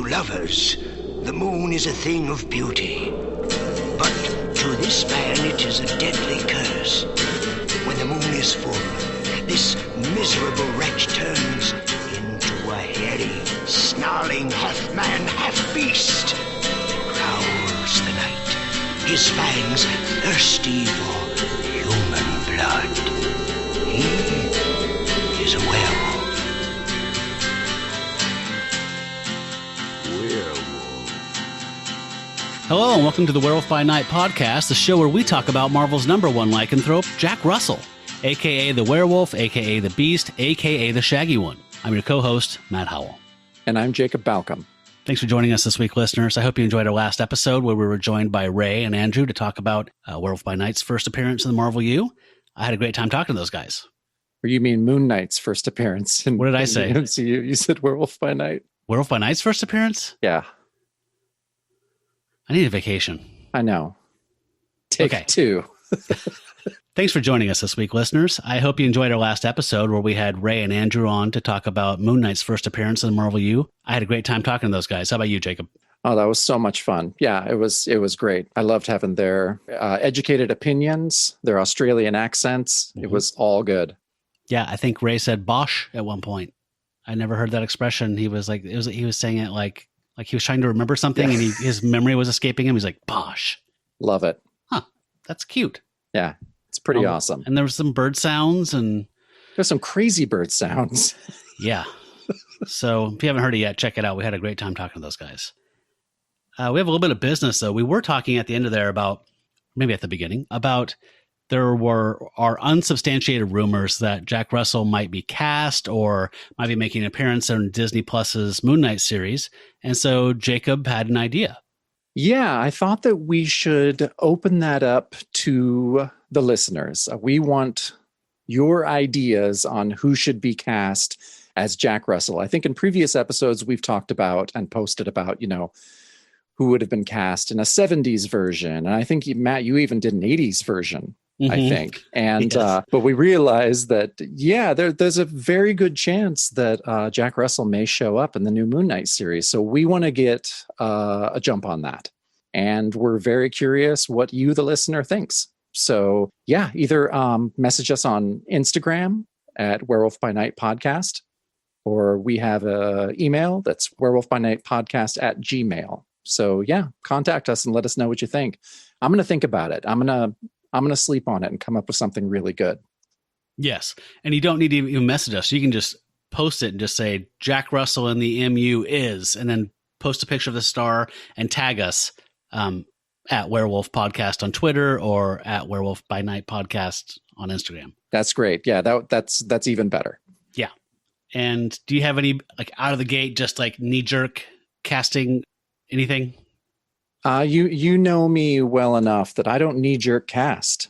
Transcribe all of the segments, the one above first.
lovers, the moon is a thing of beauty. But to this man it is a deadly curse. When the moon is full, this miserable wretch turns into a hairy, snarling half-man, half-beast. Prowls the night, his fangs thirsty for human blood. He is a werewolf. Hello and welcome to the Werewolf by Night podcast, the show where we talk about Marvel's number one lycanthrope, Jack Russell, a.k.a. the Werewolf, a.k.a. the Beast, a.k.a. the Shaggy One. I'm your co-host, Matt Howell. And I'm Jacob Balcom. Thanks for joining us this week, listeners. I hope you enjoyed our last episode where we were joined by Ray and Andrew to talk about Werewolf by Night's first appearance in the Marvel U. I had a great time talking to those guys. Or you mean Moon Knight's first appearance? What did I say? You said Werewolf by Night. Werewolf by Night's first appearance? Yeah. I need a vacation. I know. Take two. Thanks for joining us this week, listeners. I hope you enjoyed our last episode where we had Ray and Andrew on to talk about Moon Knight's first appearance in the Marvel U. I had a great time talking to those guys. How about you, Jacob? Oh, that was so much fun. Yeah, it was great. I loved having their educated opinions, their Australian accents. Mm-hmm. It was all good. Yeah, I think Ray said Bosch at one point. I never heard that expression. He was saying it like he was trying to remember something and his memory was escaping him. He's like, Bosch. Love it. Huh. That's cute. Yeah. It's pretty awesome. And there was some bird sounds and there's some crazy bird sounds. Yeah. So if you haven't heard it yet, check it out. We had a great time talking to those guys. We have a little bit of business though. We were talking at the end of there about, maybe at the beginning, about are unsubstantiated rumors that Jack Russell might be cast or might be making an appearance in Disney Plus's Moon Knight series. And so Jacob had an idea. Yeah, I thought that we should open that up to the listeners. We want your ideas on who should be cast as Jack Russell. I think in previous episodes we've talked about and posted about, who would have been cast in a 70s version. And I think, Matt, you even did an 80s version. Mm-hmm. I think. And, yes. But we realized that, there's a very good chance that Jack Russell may show up in the new Moon Knight series. So we want to get a jump on that. And we're very curious what you, the listener, thinks. So either message us on Instagram at Werewolf by Night Podcast, or we have an email that's werewolfbynightpodcast@gmail.com. So contact us and let us know what you think. I'm going to think about it. I'm going to sleep on it and come up with something really good. Yes. And you don't need to even message us. You can just post it and just say Jack Russell in the MU is, and then post a picture of the star and tag us at Werewolf Podcast on Twitter or at Werewolf by Night Podcast on Instagram. That's great. Yeah, that's even better. Yeah. And do you have any out of the gate, just knee jerk casting anything? You know me well enough that I don't knee-jerk cast.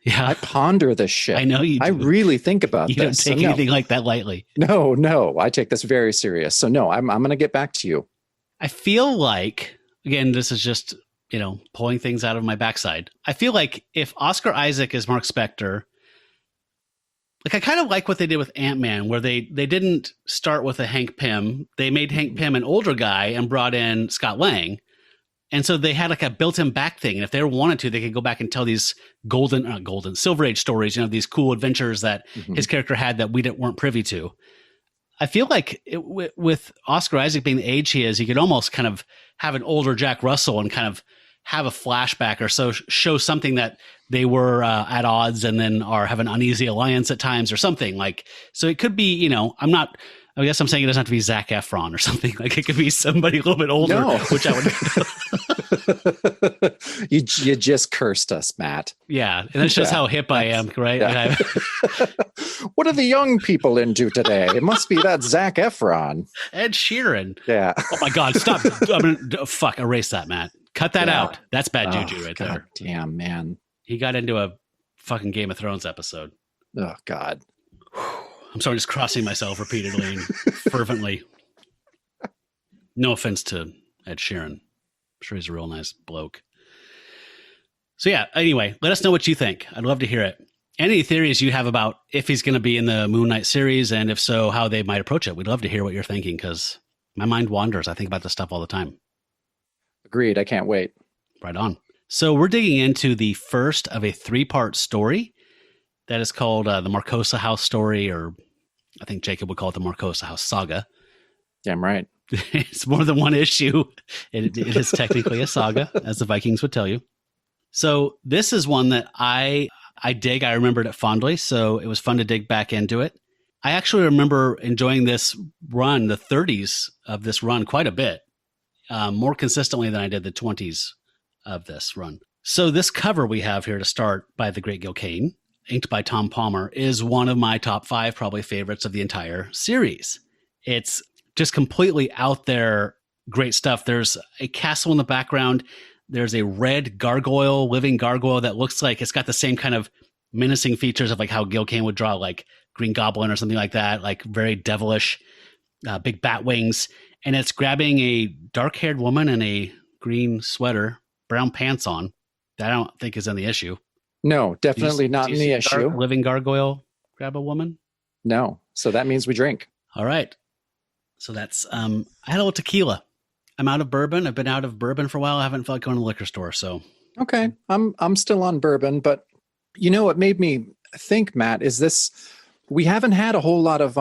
Yeah. I ponder this shit. I know you do. I really think about this. You don't take anything like that lightly. No. I take this very serious. So no, I'm going to get back to you. I feel like, again, this is just, pulling things out of my backside. I feel like if Oscar Isaac is Mark Spector, I kind of like what they did with Ant-Man, where they didn't start with a Hank Pym. They made Hank Pym an older guy and brought in Scott Lang. And so they had a built-in back thing. And if they wanted to, they could go back and tell these Silver Age stories, these cool adventures that his character had that we weren't privy to. I feel like with Oscar Isaac being the age he is, he could almost kind of have an older Jack Russell and kind of have a flashback or so, show something that they were at odds and then have an uneasy alliance at times or something so it could be, I guess I'm saying it doesn't have to be Zac Efron or something. It could be somebody a little bit older, which I would. You just cursed us, Matt. Yeah. And that shows how hip I am, right? Yeah. What are the young people into today? It must be that Zac Efron. Ed Sheeran. Yeah. Oh my God. Stop. Erase that, Matt. Cut that out. That's bad juju right there. Damn, man. He got into a fucking Game of Thrones episode. Oh, God. I'm sorry, just crossing myself repeatedly and fervently. No offense to Ed Sheeran. I'm sure he's a real nice bloke. So anyway, let us know what you think. I'd love to hear it. Any theories you have about if he's going to be in the Moon Knight series, and if so, how they might approach it. We'd love to hear what you're thinking because My mind wanders. I think about this stuff all the time. Agreed. I can't wait. Right on. So we're digging into the first of a 3-part story that is called the Marcosa House story, or I think Jacob would call it the Marcosa House saga. Damn right. It's more than one issue. It is technically a saga, as the Vikings would tell you. So this is one that I dig. I remembered it fondly, so it was fun to dig back into it. I actually remember enjoying this run, the 30s of this run, quite a bit, more consistently than I did the 20s of this run. So this cover we have here to start by the great Gil Kane, inked by Tom Palmer, is one of my top 5 probably favorites of the entire series. It's just completely out there, great stuff. There's a castle in the background. There's a red gargoyle, living gargoyle that looks like it's got the same kind of menacing features of like how Gil Kane would draw like Green Goblin or something like that, like very devilish, big bat wings. And it's grabbing a dark-haired woman in a green sweater, brown pants on. That I don't think is in the issue. No, definitely not in the issue. Living gargoyle grab a woman? No. So that means we drink. All right. So that's, I had a little tequila. I'm out of bourbon. I've been out of bourbon for a while. I haven't felt like going to the liquor store. So, okay. I'm still on bourbon, but you know what made me think, Matt, is this, we haven't had a whole lot of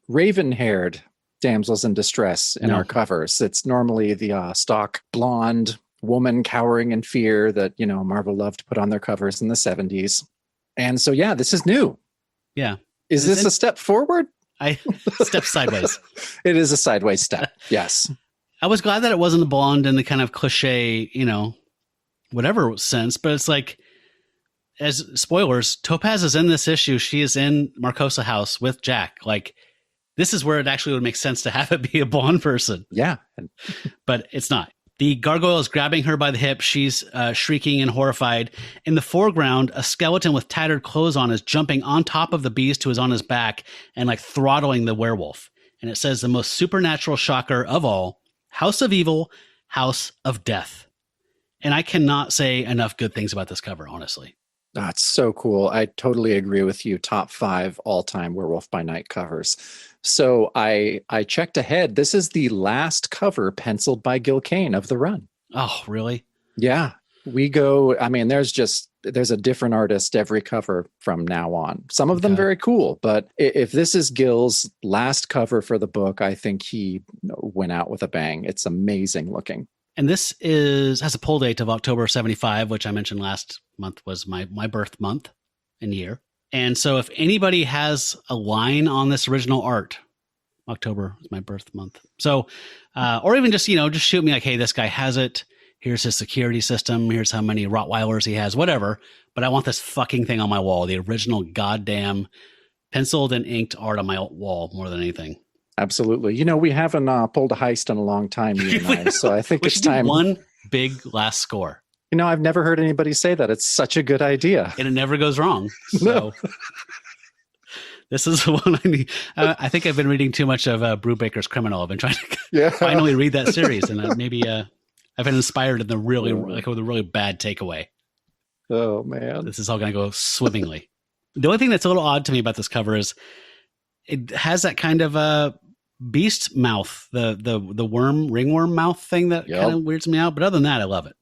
raven-haired damsels in distress in our covers. It's normally the stock blonde woman cowering in fear that, you know, Marvel loved to put on their covers in the 70s. And so, yeah, this is new. Yeah. Is this a step forward? I step sideways. It is a sideways step. Yes. I was glad that it wasn't a blonde in the kind of cliche, you know, whatever sense, but it's like, as spoilers, Topaz is in this issue. She is in Marcosa House with Jack. Like, this is where it actually would make sense to have it be a blonde person. Yeah. But it's not. The gargoyle is grabbing her by the hip. She's shrieking and horrified. In the foreground, a skeleton with tattered clothes on is jumping on top of the beast who is on his back and like throttling the werewolf. And it says the most supernatural shocker of all, House of Evil, House of Death. And I cannot say enough good things about this cover, honestly. That's so cool. I totally agree with you. Top 5 all-time Werewolf by Night covers. So I checked ahead. This is the last cover penciled by Gil Kane of the run. Oh, really? Yeah. We go, I mean, there's a different artist every cover from now on. Some of them very cool, but if this is Gil's last cover for the book, I think he went out with a bang. It's amazing looking. And this has a pull date of October 75, which I mentioned last month was my birth month and year. And so if anybody has a line on this original art, October is my birth month. So, or even just, just shoot me like, hey, this guy has it. Here's his security system. Here's how many Rottweilers he has, whatever. But I want this fucking thing on my wall. The original goddamn penciled and inked art on my wall more than anything. Absolutely. We haven't pulled a heist in a long time, you and I. So I think it's time. One big last score. I've never heard anybody say that. It's such a good idea. And it never goes wrong. So No. This is the one I need. I think I've been reading too much of Brubaker's Criminal. I've been trying to finally read that series. And maybe I've been inspired in the with a really bad takeaway. Oh, man. This is all going to go swimmingly. The only thing that's a little odd to me about this cover is it has that kind of beast mouth, the worm, ringworm mouth thing that kind of weirds me out. But other than that, I love it.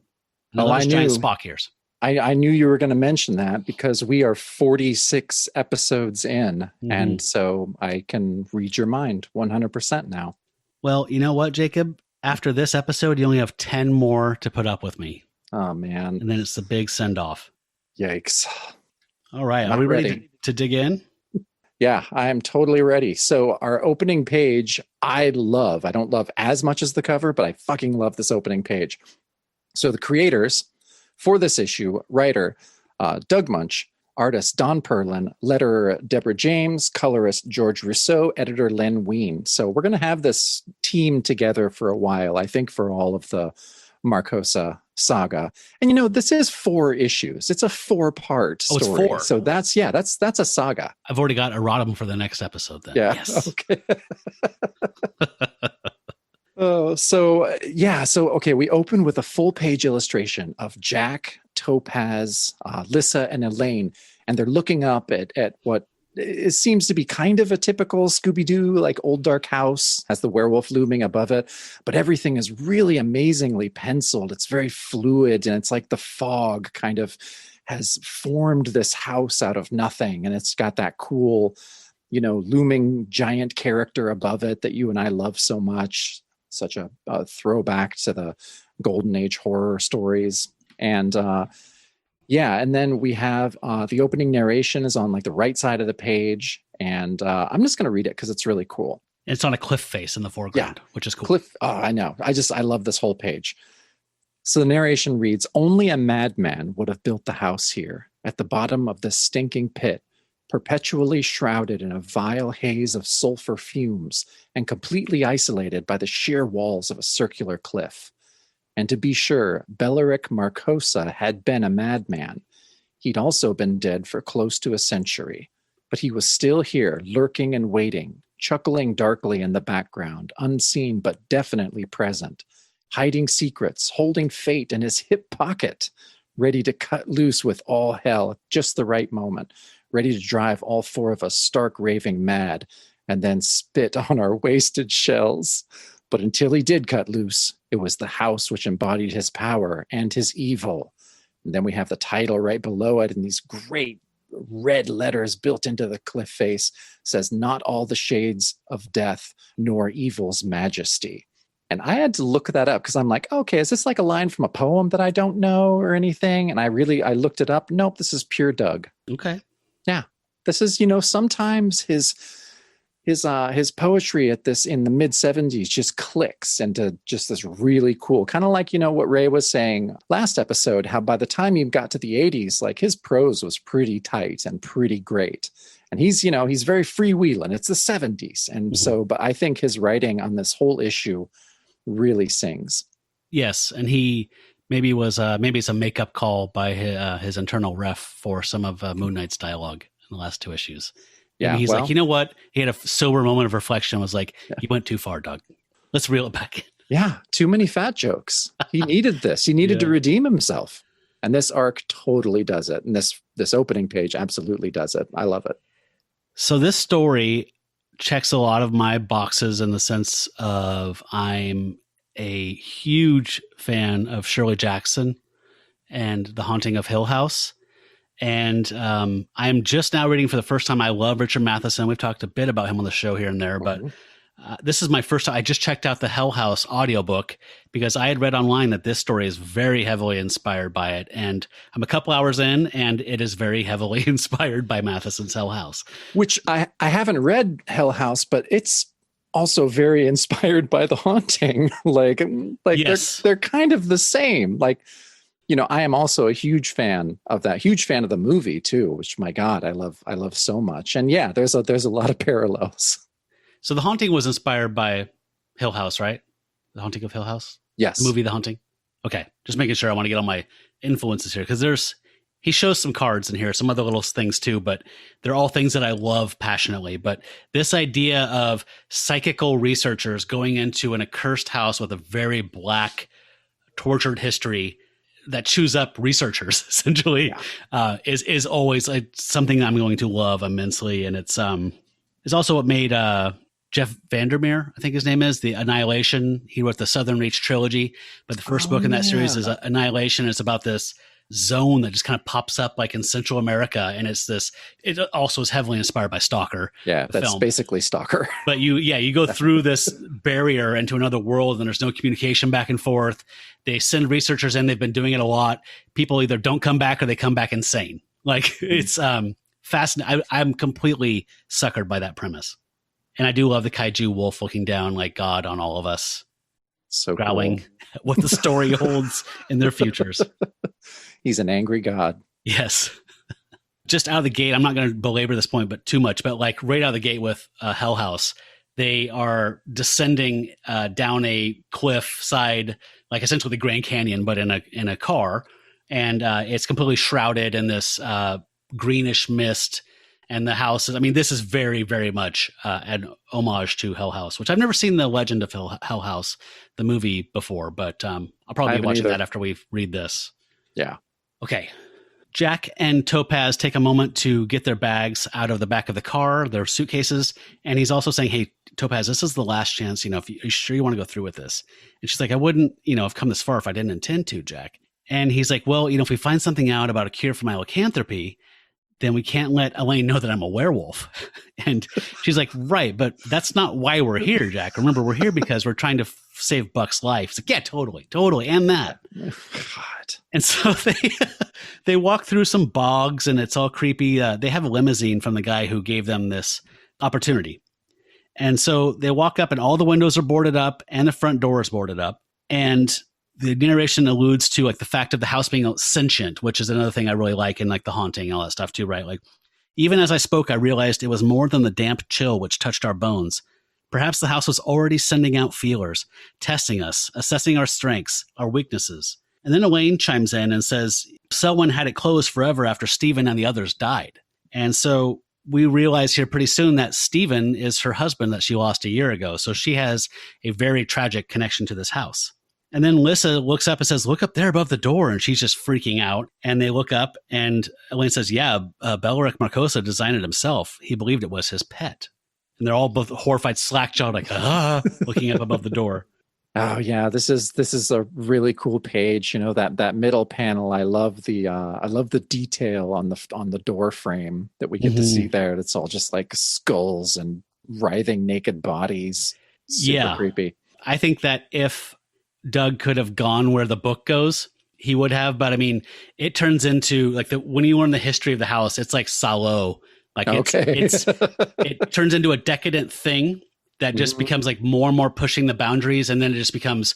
I knew giant Spock ears. I knew you were going to mention that because we are 46 episodes in. Mm-hmm. And so I can read your mind 100% now. Well, you know what, Jacob? After this episode, you only have 10 more to put up with me. Oh, man. And then it's the big send off. Yikes. All right. Are we ready to dig in? Yeah, I am totally ready. So our opening page, I don't love as much as the cover, but I fucking love this opening page. So the creators for this issue, writer Doug Munch, artist Don Perlin, letterer Deborah James, colorist George Rousseau, editor Len Wein. So we're going to have this team together for a while, I think, for all of the Marcosa saga. And this is 4 issues. It's a 4-part story. It's 4. So that's a saga. I've already got erratum for the next episode then. Yeah. Yes. Okay. Okay, we open with a full page illustration of Jack, Topaz, Lissa, and Elaine, and they're looking up at what it seems to be kind of a typical Scooby-Doo, like old dark house, has the werewolf looming above it, but everything is really amazingly penciled. It's very fluid, and it's like the fog kind of has formed this house out of nothing, and it's got that cool, looming giant character above it that you and I love so much. Such a throwback to the golden age horror stories. And and then we have the opening narration is on like the right side of the page, and I'm just going to read it because it's really cool. It's on a cliff face in the foreground, which is cool. Cliff, I know. I love this whole page. So the narration reads, "Only a madman would have built the house here, at the bottom of this stinking pit, perpetually shrouded in a vile haze of sulfur fumes and completely isolated by the sheer walls of a circular cliff. And to be sure, Bellaric Marcosa had been a madman. He'd also been dead for close to a century, but he was still here, lurking and waiting, chuckling darkly in the background, unseen but definitely present, hiding secrets, holding fate in his hip pocket, ready to cut loose with all hell at just the right moment, ready to drive all four of us stark raving mad, and then spit on our wasted shells. But until he did cut loose, it was the house which embodied his power and his evil." And then we have the title right below it in these great red letters built into the cliff face, says, "Not all the shades of death, nor evil's majesty." And I had to look that up because I'm like, okay, is this like a line from a poem that I don't know or anything? And I looked it up. Nope, this is pure Doug. Okay. Yeah, this is, sometimes his poetry in the mid 70s just clicks into just this really cool, kind of like, what Ray was saying last episode, how by the time he got to the 80s, like his prose was pretty tight and pretty great. And he's very freewheeling. It's the 70s. And so, but I think his writing on this whole issue really sings. Yes. And he maybe it's a makeup call by his internal ref for some of Moon Knight's dialogue in the last two issues. Yeah, he's like, you know what? He had a sober moment of reflection. Was like, You went too far, Doug. Let's reel it back in. Yeah, too many fat jokes. He needed this. He needed to redeem himself. And this arc totally does it. And this opening page absolutely does it. I love it. So this story checks a lot of my boxes in the sense of I'm a huge fan of Shirley Jackson and The Haunting of Hill House. And I'm just now reading for the first time. I love Richard Matheson. We've talked a bit about him on the show here and there, but this is my first time. I just checked out the Hell House audiobook because I had read online that this story is very heavily inspired by it. And I'm a couple hours in, and it is very heavily inspired by Matheson's Hell House. Which I haven't read Hell House, but it's also very inspired by The Haunting. like yes. they're kind of the same. Like, I am also a huge fan of that. Huge fan of the movie too, which, my God, I love so much. And yeah, there's a lot of parallels. So The Haunting was inspired by Hill House, right? The Haunting of Hill House? Yes. The movie The Haunting? Okay. Just making sure. I want to get all my influences here because he shows some cards in here, some other little things too, but they're all things that I love passionately. But this idea of psychical researchers going into an accursed house with a very black, tortured history that chews up researchers essentially is always something I'm going to love immensely. And it's also what made Jeff Vandermeer, I think his name is, the Annihilation. He wrote the Southern Reach trilogy, but the first book in that series is Annihilation. It's about this zone that just kind of pops up like in Central America. And it also is heavily inspired by Stalker. Yeah, that's film. Basically Stalker. But you go through this barrier into another world and there's no communication back and forth. They send researchers in. They've been doing it a lot. People either don't come back or they come back insane. Like it's fascinating. I'm completely suckered by that premise. And I do love the kaiju wolf looking down like God on all of us. So growling cool. What the story holds in their futures. He's an angry God. Yes. Just out of the gate, I'm not going to belabor this point, but too much. But like right out of the gate with Hell House, they are descending down a cliff side, like essentially the Grand Canyon, but in a car, and it's completely shrouded in this greenish mist. And the house is, this is very, very much an homage to Hell House, which I've never seen The Legend of Hell House, the movie, before, but I'll probably be watching that after we read this. Yeah. Okay. Jack and Topaz take a moment to get their bags out of the back of the car, their suitcases. And he's also saying, hey, Topaz, this is the last chance. Are you sure you want to go through with this? And she's like, I wouldn't, have come this far if I didn't intend to, Jack. And he's like, well, if we find something out about a cure for my lycanthropy, then we can't let Elaine know that I'm a werewolf. And she's like, right, but that's not why we're here, Jack. Remember, we're here because we're trying to save Buck's life. It's like, yeah, totally. And that. God. And so they walk through some bogs and it's all creepy. They have a limousine from the guy who gave them this opportunity. And so they walk up and all the windows are boarded up and the front door is boarded up. And the narration alludes to like the fact of the house being sentient, which is another thing I really like in like the haunting and all that stuff too, right? Like even as I spoke, I realized it was more than the damp chill which touched our bones. Perhaps the house was already sending out feelers, testing us, assessing our strengths, our weaknesses. And then Elaine chimes in and says, Selwyn had it closed forever after Stephen and the others died. And so we realize here pretty soon that Stephen is her husband that she lost a year ago. So she has a very tragic connection to this house. And then Lissa looks up and says, look up there above the door. And she's just freaking out. And they look up and Elaine says, yeah, Belric Marcosa designed it himself. He believed it was his pet. And they're all both horrified, slack-jawed, like, looking up above the door. Oh yeah, this is a really cool page. That middle panel. I love the detail on the door frame that we get to see there. It's all just like skulls and writhing naked bodies. Super creepy. I think that if Doug could have gone where the book goes, he would have. But I mean, it turns into like when you learn the history of the house, it's like Salo. Like it turns into a decadent thing that just becomes like more and more pushing the boundaries. And then it just becomes,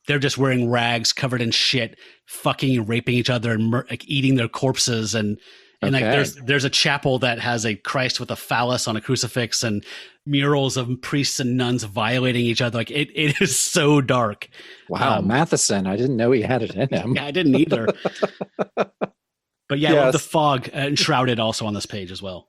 they're just wearing rags covered in shit, fucking and raping each other and like eating their corpses. And like there's a chapel that has a Christ with a phallus on a crucifix and murals of priests and nuns violating each other. Like it is so dark. Wow, Matheson. I didn't know he had it in him. Yeah, I didn't either. But yeah, I love the fog enshrouded also on this page as well.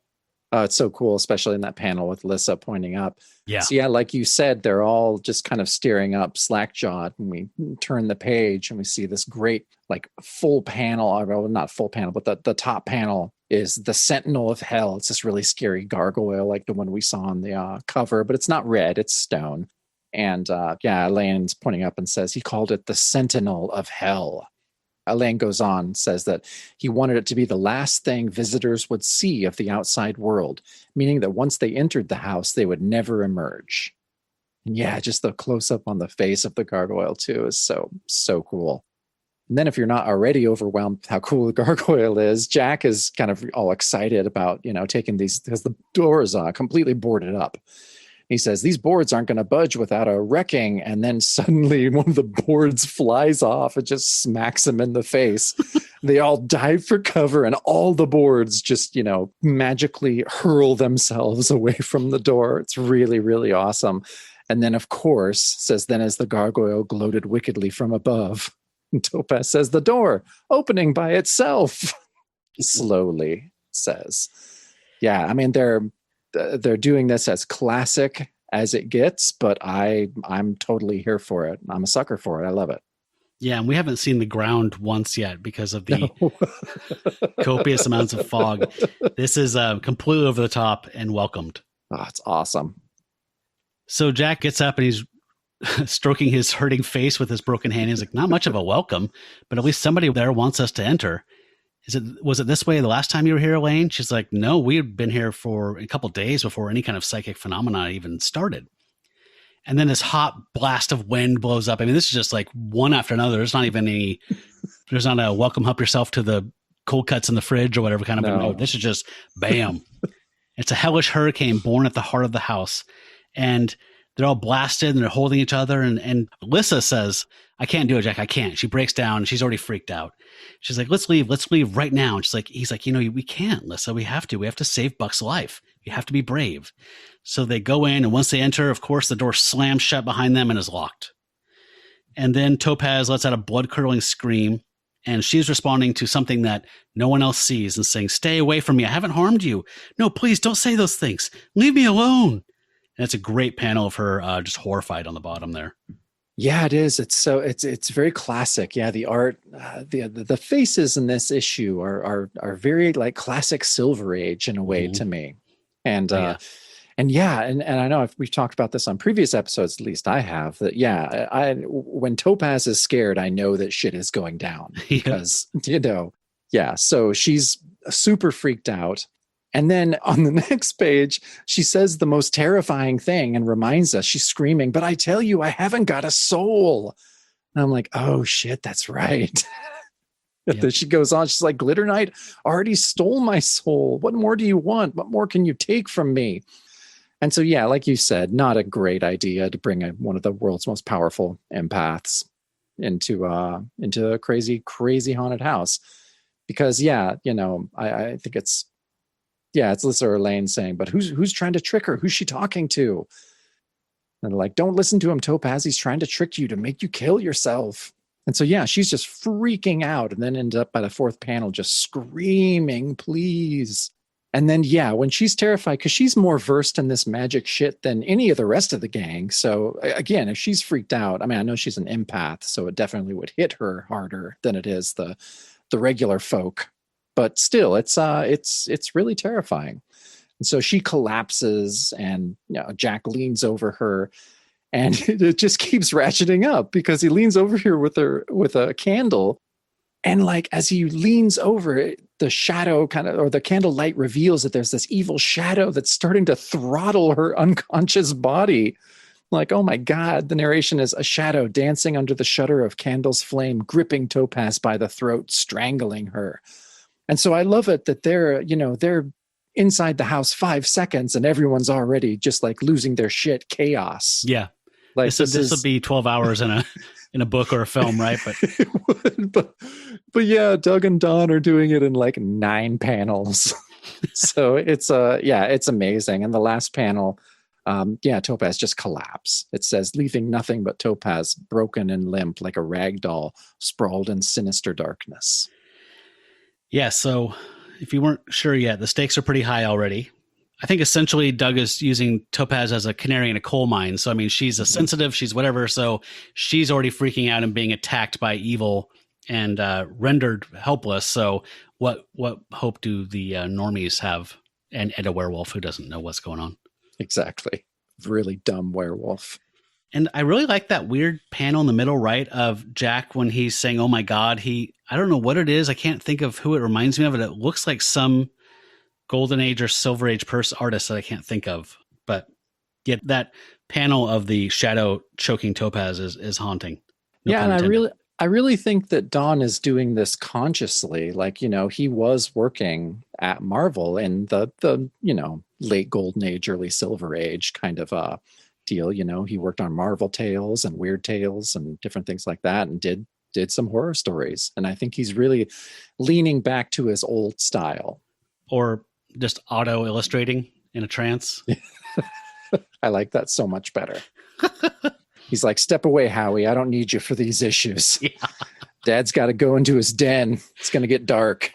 It's so cool, especially in that panel with Lissa pointing up. Yeah. So yeah, like you said, they're all just kind of staring up slack-jawed when we turn the page and we see this great like full panel, or not full panel, but the top panel is the Sentinel of Hell. It's this really scary gargoyle like the one we saw on the cover, but it's not red, it's stone. And Elaine's pointing up and says he called it the Sentinel of Hell. Elaine goes on, says that he wanted it to be the last thing visitors would see of the outside world, meaning that once they entered the house, they would never emerge. And yeah, just the close-up on the face of the gargoyle, too, is so cool. And then if you're not already overwhelmed with how cool the gargoyle is, Jack is kind of all excited about, taking these, because the door is completely boarded up. He says, these boards aren't going to budge without a wrecking. And then suddenly one of the boards flies off and just smacks him in the face. They all dive for cover and all the boards just, magically hurl themselves away from the door. It's really, really awesome. And then, of course, says, then as the gargoyle gloated wickedly from above, Topaz says, the door opening by itself. Slowly, says. Yeah, I mean, they're doing this as classic as it gets, but I'm totally here for it. I'm a sucker for it. I love it. Yeah, and we haven't seen the ground once yet because of the copious amounts of fog. This is completely over the top and welcomed. Oh, it's awesome. So Jack gets up and he's stroking his hurting face with his broken hand. He's like, not much of a welcome, but at least somebody there wants us to enter. Was it this way the last time you were here, Elaine? She's like, no, we had been here for a couple of days before any kind of psychic phenomena even started. And then this hot blast of wind blows up. I mean, this is just like one after another. There's not a welcome help yourself to the cold cuts in the fridge or whatever kind of. No. This is just bam. It's a hellish hurricane born at the heart of the house. And they're all blasted and they're holding each other. And Lissa says, I can't do it, Jack. I can't. She breaks down. She's already freaked out. She's like, let's leave right now. And he's like, we can't, Lissa. We have to save Buck's life. We have to be brave. So they go in, and once they enter, of course, the door slams shut behind them and is locked. And then Topaz lets out a blood-curdling scream, and she's responding to something that no one else sees and saying, stay away from me. I haven't harmed you. No, please don't say those things. Leave me alone. And it's a great panel of her just horrified on the bottom there. Yeah, it is. It's very classic. Yeah, the art, the faces in this issue are very like classic Silver Age in a way Mhm. to me. And Oh, yeah. and yeah, and I know if we've talked about this on previous episodes, at least I have, that yeah, I when Topaz is scared, I know that shit is going down Yeah. because yeah, so she's super freaked out. And then on the next page, she says the most terrifying thing and reminds us, she's screaming, "But I tell you, I haven't got a soul." And I'm like, oh shit, that's right. Yep. She goes on, she's like, "Glitter Knight already stole my soul. What more do you want? What more can you take from me?" And so, yeah, like you said, not a great idea to bring one of the world's most powerful empaths into a crazy, crazy haunted house. Because, yeah, I think it's Lisa or Elaine saying, "But who's trying to trick her? Who's she talking to?" And they're like, "Don't listen to him, Topaz. He's trying to trick you to make you kill yourself." And so, yeah, she's just freaking out and then ends up by the fourth panel just screaming, "Please." And then, yeah, when she's terrified, because she's more versed in this magic shit than any of the rest of the gang. So again, if she's freaked out, I mean, I know she's an empath, so it definitely would hit her harder than it is the regular folk. But still, it's really terrifying. And so she collapses, and Jack leans over her, and it just keeps ratcheting up because he leans over here with a candle. And like as he leans over, the shadow or the candle light reveals that there's this evil shadow that's starting to throttle her unconscious body. Like, oh my God, the narration is a shadow dancing under the shutter of candle's flame, gripping Topaz by the throat, strangling her. And so I love it that they're inside the house 5 seconds and everyone's already just like losing their shit, chaos. Yeah. Like this would be 12 hours in a book or a film, right? But it would, but yeah, Doug and Don are doing it in like 9 panels. So it's it's amazing. And the last panel, Topaz just collapse. It says, "Leaving nothing but Topaz, broken and limp like a rag doll, sprawled in sinister darkness." yeah, so if you weren't sure yet, the stakes are pretty high already. I think essentially Doug is using Topaz as a canary in a coal mine. So, I mean, she's a sensitive, she's whatever. So she's already freaking out and being attacked by evil and rendered helpless. So what hope do the normies have? And a werewolf who doesn't know what's going on. Exactly. Really dumb werewolf. And I really like that weird panel in the middle right of Jack when he's saying, "Oh my God," I don't know what it is. I can't think of who it reminds me of. It looks like some Golden Age or Silver Age artist that I can't think of. But yet that panel of the shadow choking Topaz is haunting. No yeah, and intended. I really think that Don is doing this consciously. Like, he was working at Marvel in the late Golden Age, early Silver Age kind of deal. He worked on Marvel Tales and Weird Tales and different things like that, and did some horror stories. And I think he's really leaning back to his old style. Or just auto illustrating in a trance. I like that so much better. He's like, "Step away, Howie. I don't need you for these issues." Yeah. Dad's got to go into his den. It's going to get dark.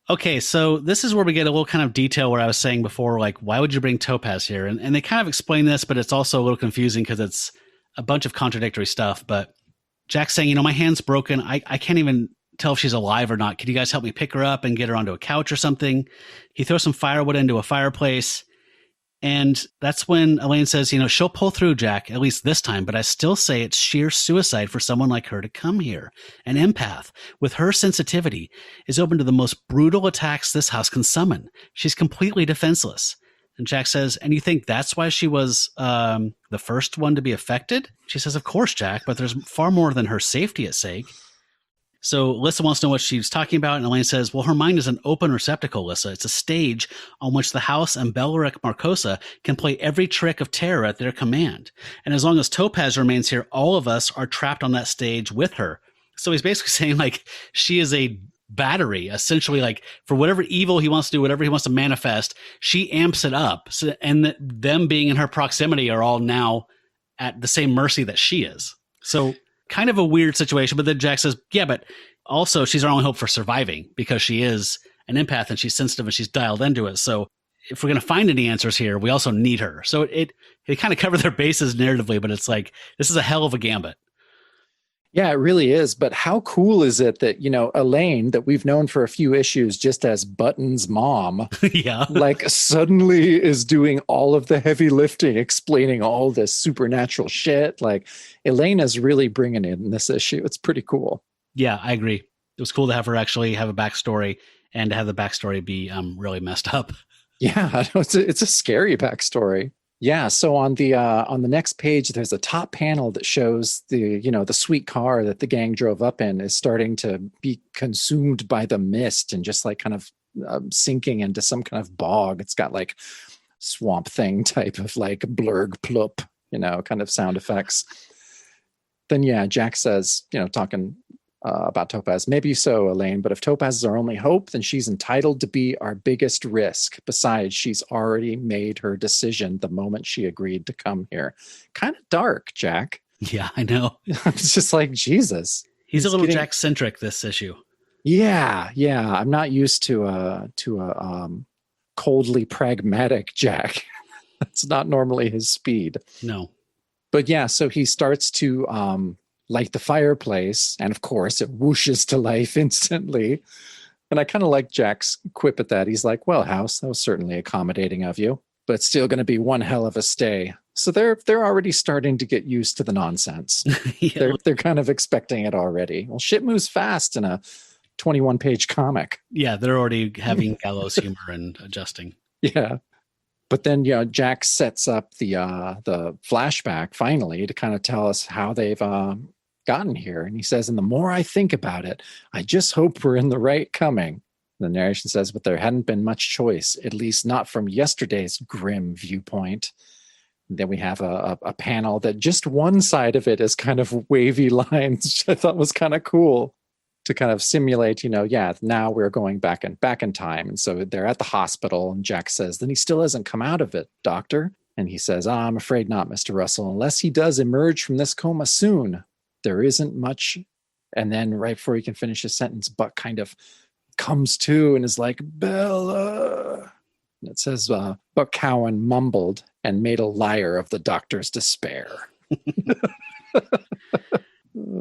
Okay, so this is where we get a little kind of detail where I was saying before, like, why would you bring Topaz here? And they kind of explain this, but it's also a little confusing because it's a bunch of contradictory stuff. But Jack's saying, "My hand's broken. I can't even tell if she's alive or not. Could you guys help me pick her up and get her onto a couch or something?" He throws some firewood into a fireplace. And that's when Elaine says, "She'll pull through, Jack, at least this time, but I still say it's sheer suicide for someone like her to come here. An empath, with her sensitivity, is open to the most brutal attacks this house can summon. She's completely defenseless." And Jack says, "And you think that's why she was the first one to be affected?" She says, "Of course, Jack, but there's far more than her safety at stake." So Lissa wants to know what she's talking about, and Elaine says, "Well, her mind is an open receptacle, Lissa. It's a stage on which the house and Belric Marcosa can play every trick of terror at their command. And as long as Topaz remains here, all of us are trapped on that stage with her." So he's basically saying, like, she is a battery, essentially, like, for whatever evil he wants to do, whatever he wants to manifest, she amps it up. So, and them being in her proximity are all now at the same mercy that she is. So kind of a weird situation. But then Jack says, "Yeah, but also she's our only hope for surviving because she is an empath and she's sensitive and she's dialed into it. So if we're going to find any answers here, we also need her. So it kind of covered their bases narratively, but it's like, this is a hell of a gambit. Yeah, it really is. But how cool is it that, Elaine, that we've known for a few issues just as Button's mom, yeah, like suddenly is doing all of the heavy lifting, explaining all this supernatural shit. Like Elaine is really bringing it in this issue. It's pretty cool. Yeah, I agree. It was cool to have her actually have a backstory and to have the backstory be really messed up. Yeah, it's a scary backstory. Yeah, so on the next page, there's a top panel that shows the sweet car that the gang drove up in is starting to be consumed by the mist and just like kind of sinking into some kind of bog. It's got like Swamp Thing type of like blurg plup, kind of sound effects. Then yeah, Jack says, talking about Topaz. Maybe so, Elaine, but if Topaz is our only hope, then she's entitled to be our biggest risk. Besides, she's already made her decision the moment she agreed to come here. Kind of dark, Jack. Yeah, I know. It's just like, Jesus. He's a little Jack-centric this issue. Yeah. I'm not used to a coldly pragmatic Jack. That's not normally his speed. No. But yeah, so he starts to light the fireplace, and of course it whooshes to life instantly. And I kind of like Jack's quip at that. He's like, well, House, that was certainly accommodating of you, but it's still going to be one hell of a stay. So they're already starting to get used to the nonsense. Yeah. They're kind of expecting it already. Well, shit moves fast in a 21-page comic. Yeah, they're already having gallows humor and adjusting. Yeah. But then, Jack sets up the flashback finally to kind of tell us how they've gotten here. And he says, and the more I think about it, I just hope we're in the right coming. The narration says, but there hadn't been much choice, at least not from yesterday's grim viewpoint. And then we have a panel that just one side of it is kind of wavy lines, which I thought was kind of cool to kind of simulate, now we're going back in time. And so they're at the hospital, and Jack says, then he still hasn't come out of it, Doctor. And he says, I'm afraid not, Mr. Russell, unless he does emerge from this coma soon. There isn't much. And then right before he can finish his sentence, Buck kind of comes to and is like, Bella. And it says, Buck Cowan mumbled and made a liar of the doctor's despair.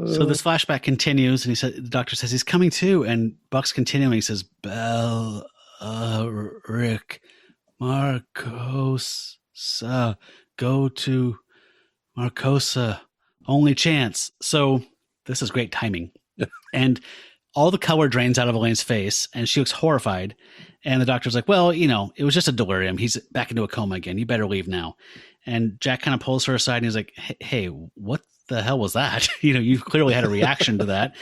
So this flashback continues, and the doctor says he's coming to, and Buck's continuing. He says, Bell, Rick, Marcosa, go to Marcosa, only chance. So this is great timing. And all the color drains out of Elaine's face, and she looks horrified. And the doctor's like, well, it was just a delirium. He's back into a coma again. You better leave now. And Jack kind of pulls her aside, and he's like, hey, what the hell was that? You clearly had a reaction to that.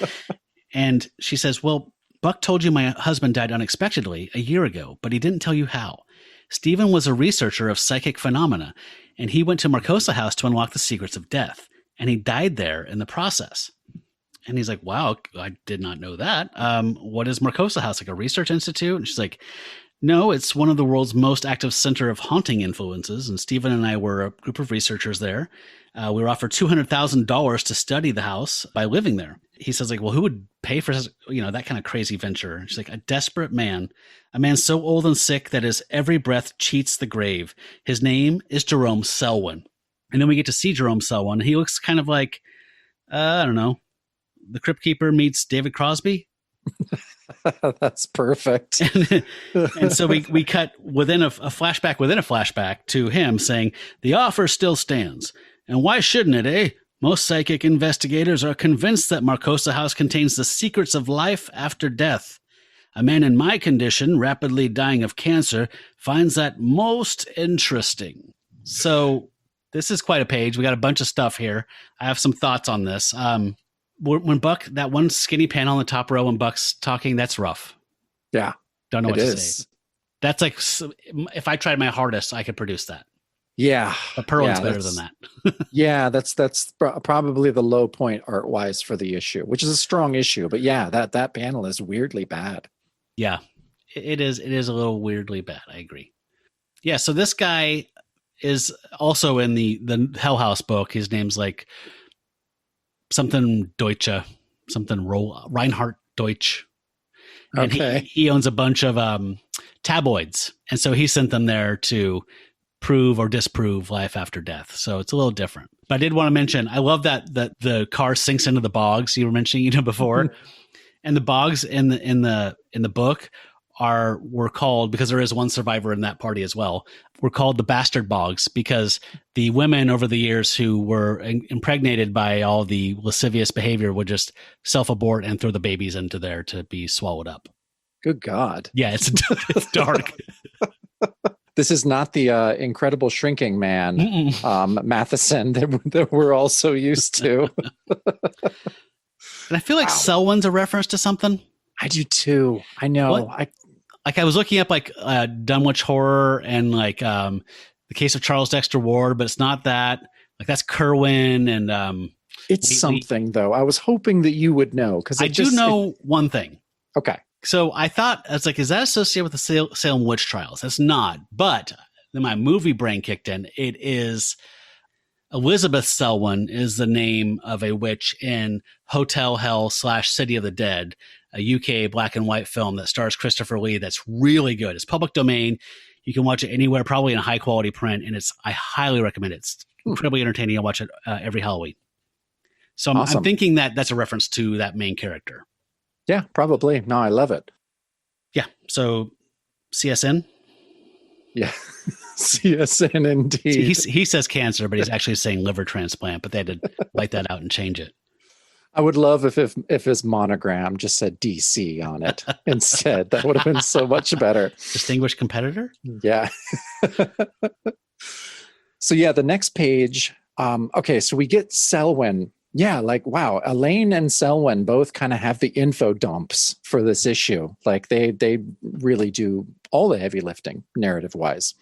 And she says, well, Buck told you my husband died unexpectedly a year ago, but he didn't tell you how. Stephen was a researcher of psychic phenomena, and he went to Marcosa House to unlock the secrets of death, and he died there in the process. And he's like, wow, I did not know that. What is Marcosa House, like a research institute? And she's like, no, it's one of the world's most active center of haunting influences. And Stephen and I were a group of researchers there. We were offered $200,000 to study the house by living there. He says, like, well, who would pay for, that kind of crazy venture? And she's like, a desperate man, a man so old and sick that his every breath cheats the grave. His name is Jerome Selwyn. And then we get to see Jerome Selwyn. He looks kind of like, I don't know, the Crypt Keeper meets David Crosby. That's perfect. And so we cut within a flashback to him saying, the offer still stands. And why shouldn't it, eh? Most psychic investigators are convinced that Marcosa House contains the secrets of life after death. A man in my condition, rapidly dying of cancer, finds that most interesting. So this is quite a page. We got a bunch of stuff here. I have some thoughts on this. When Buck, that one skinny panel on the top row when Buck's talking, that's rough. Yeah. Don't know what to say. That's like, if I tried my hardest, I could produce that. Yeah. But Perlin's better than that. Yeah, that's probably the low point art-wise for the issue, which is a strong issue. But yeah, that panel is weirdly bad. Yeah, it is. It is a little weirdly bad. I agree. Yeah, so this guy is also in the Hell House book. His name's like something Deutsche, something Reinhard Deutsch. And Okay. he owns a bunch of tabloids. And so he sent them there to prove or disprove life after death. So it's a little different. But I did want to mention, I love that the car sinks into the bogs you were mentioning, before. And the bogs in the book were called, because there is one survivor in that party as well, were called the bastard bogs because the women over the years who were impregnated by all the lascivious behavior would just self-abort and throw the babies into there to be swallowed up. Good God. Yeah, it's dark. This is not the incredible shrinking man, Matheson, that we're all so used to. And I feel like Selwyn's a reference to something. I do too. I know. I was looking up Dunwich Horror and the case of Charles Dexter Ward, but it's not that. Like that's Kerwin and it's something though. I was hoping that you would know because I do know one thing. Okay. So I thought, I was like, is that associated with the Salem witch trials? That's not. But then my movie brain kicked in. It is Elizabeth Selwyn is the name of a witch in Hotel Hell / City of the Dead, a UK black and white film that stars Christopher Lee. That's really good. It's public domain. You can watch it anywhere, probably in a high quality print. And I highly recommend it. It's incredibly entertaining. I watch it every Halloween. So I'm thinking that that's a reference to that main character. Yeah, probably. No, I love it. Yeah. So CSN. Yeah. CSN indeed. He says cancer, but he's actually saying liver transplant, but they had to light that out and change it. I would love if his monogram just said DC on it instead. That would have been so much better. Distinguished competitor? Yeah. So yeah, the next page. Okay, so we get Selwyn. Yeah, wow, Elaine and Selwyn both kind of have the info dumps for this issue. Like they really do all the heavy lifting narrative-wise.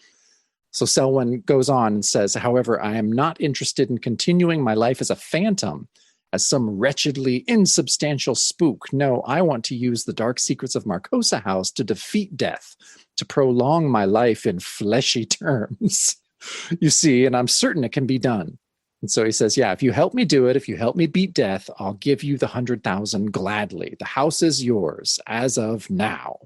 So Selwyn goes on and says, however, I am not interested in continuing my life as a phantom, as some wretchedly insubstantial spook. No, I want to use the dark secrets of Marcosa House to defeat death, to prolong my life in fleshy terms. You see, and I'm certain it can be done. And so he says, yeah, if you help me do it, if you help me beat death, I'll give you the 100,000 gladly. The house is yours as of now.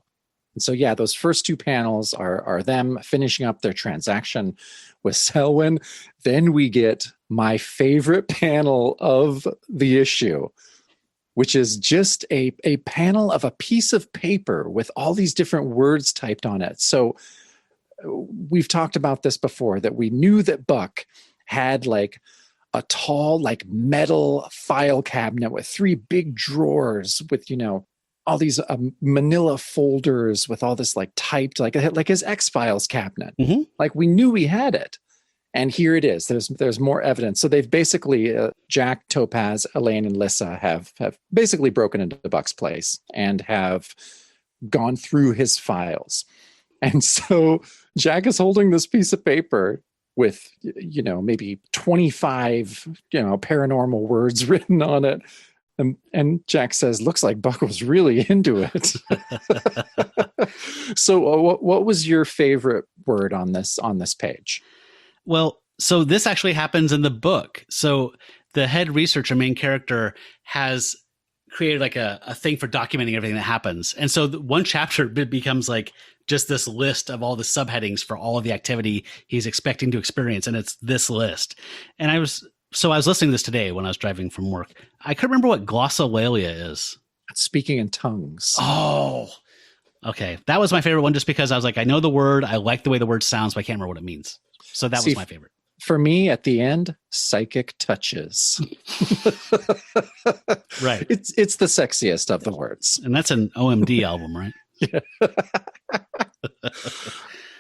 And so, yeah, those first two panels are them finishing up their transaction with Selwyn. Then we get my favorite panel of the issue, which is just a panel of a piece of paper with all these different words typed on it. So we've talked about this before, that we knew that Buck had a tall, metal file cabinet with 3 big drawers with, all these manila folders with all this typed, like his X-Files cabinet. Mm-hmm. We knew he had it. And here it is. There's more evidence. So they've basically, Jack, Topaz, Elaine, and Lissa have basically broken into Buck's place and have gone through his files. And so Jack is holding this piece of paper with, maybe 25, paranormal words written on it. And Jack says, looks like Buck was really into it. So what was your favorite word on this page? Well, so this actually happens in the book. So the head researcher, main character, has created a thing for documenting everything that happens. And so one chapter becomes just this list of all the subheadings for all of the activity he's expecting to experience. And it's this list. And I was listening to this today when I was driving from work. I couldn't remember what glossolalia is. Speaking in tongues. Oh, okay. That was my favorite one just because I was I know the word. I like the way the word sounds, but I can't remember what it means. So that was my favorite. For me, at the end, psychic touches. Right. It's the sexiest of the words. And that's an OMD album, right? Yeah.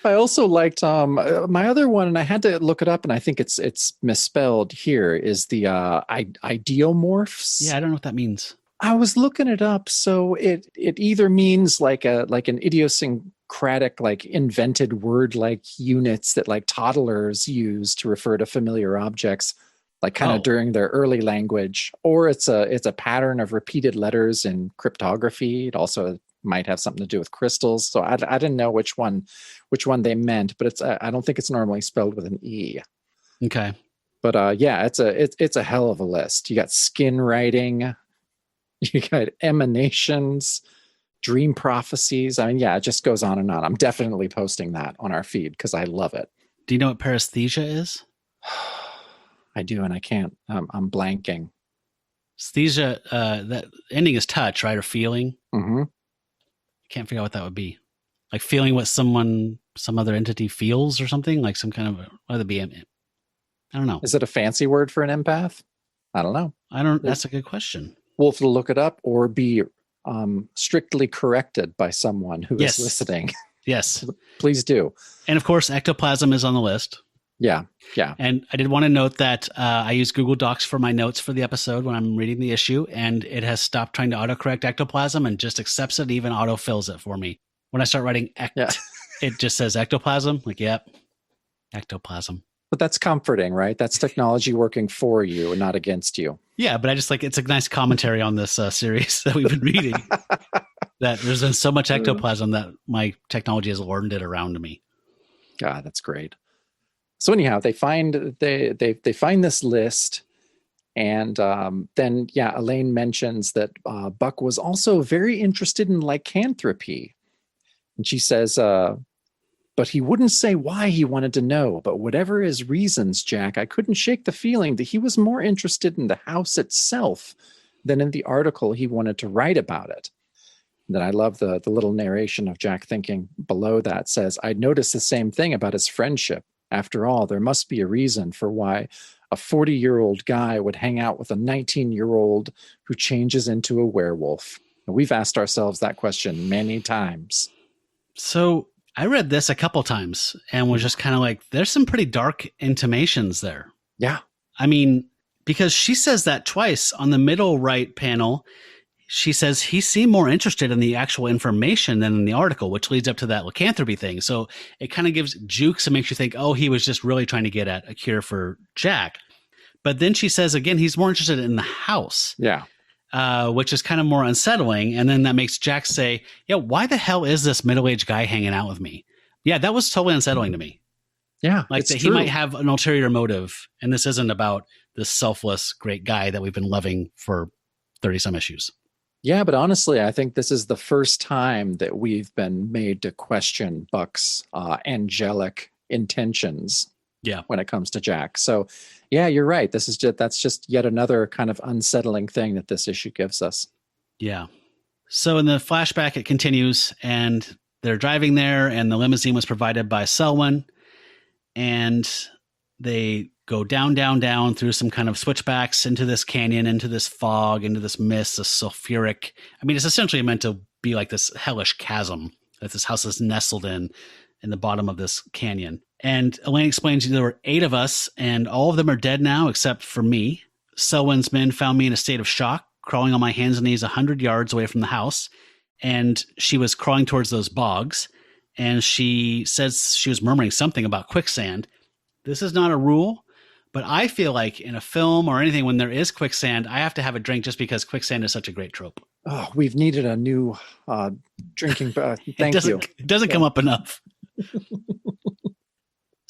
I also liked my other one, and I had to look it up, and I think it's misspelled here, is the ideomorphs. Yeah, I don't know what that means. I was looking it up. So it either means an idiosyncratic, invented word, units that toddlers use to refer to familiar objects, during their early language, or it's a pattern of repeated letters in cryptography. It also might have something to do with crystals. So I didn't know which one they meant, but I don't think it's normally spelled with an E. Okay. But yeah, it's a hell of a list. You got skin writing, you got emanations, dream prophecies. I mean, yeah, it just goes on and on. I'm definitely posting that on our feed because I love it. Do you know what paresthesia is? I do, and I can't. I'm blanking. Aesthesia, that ending is touch, right? Or feeling. Mm-hmm. I can't figure out what that would be. Like feeling what some other entity feels or something, like some kind of, whether it be, I don't know. Is it a fancy word for an empath? I don't know. That's a good question. We'll have to look it up or be strictly corrected by someone who is listening. Yes. Please do. And of course, ectoplasm is on the list. Yeah. Yeah. And I did want to note that I use Google Docs for my notes for the episode when I'm reading the issue, and it has stopped trying to autocorrect ectoplasm and just accepts it, even autofills it for me. When I start writing it just says ectoplasm. Like, yep, ectoplasm. But that's comforting, right? That's technology working for you and not against you. Yeah, but I just it's a nice commentary on this series that we've been reading. That there's been so much ectoplasm that my technology has learned it around me. God, that's great. So anyhow, they find this list, and then Elaine mentions that Buck was also very interested in lycanthropy, and she says, but he wouldn't say why he wanted to know. But whatever his reasons, Jack, I couldn't shake the feeling that he was more interested in the house itself than in the article he wanted to write about it. And then I love the little narration of Jack thinking below that says, I'd noticed the same thing about his friendship. After all, there must be a reason for why a 40-year-old guy would hang out with a 19-year-old who changes into a werewolf. And we've asked ourselves that question many times. So I read this a couple times and was just kind of like, there's some pretty dark intimations there. Yeah. I mean, because she says that twice on the middle right panel. She says he seemed more interested in the actual information than in the article, which leads up to that lycanthropy thing. So it kind of gives jukes and makes you think, oh, he was just really trying to get at a cure for Jack. But then she says, again, he's more interested in the house. Yeah. Which is kind of more unsettling. And then that makes Jack say, yeah, why the hell is this middle-aged guy hanging out with me? Yeah, that was totally unsettling to me. Yeah. Like that he might have an ulterior motive. And this isn't about this selfless, great guy that we've been loving for 30 some issues. Yeah, but honestly, I think this is the first time that we've been made to question Buck's angelic intentions. Yeah, when it comes to Jack. So, yeah, you're right. That's just yet another kind of unsettling thing that this issue gives us. Yeah. So in the flashback, it continues, and they're driving there, and the limousine was provided by Selwyn, and they go down, down, down through some kind of switchbacks into this canyon, into this fog, into this mist, this sulfuric. I mean, it's essentially meant to be like this hellish chasm that this house is nestled in the bottom of this canyon. And Elaine explains there were 8 of us, and all of them are dead now except for me. Selwyn's men found me in a state of shock, crawling on my hands and knees 100 yards away from the house. And she was crawling towards those bogs. And she says she was murmuring something about quicksand. This is not a rule, but I feel like in a film or anything, when there is quicksand, I have to have a drink just because quicksand is such a great trope. Oh, we've needed a new drinking. Thank you. It doesn't come up enough.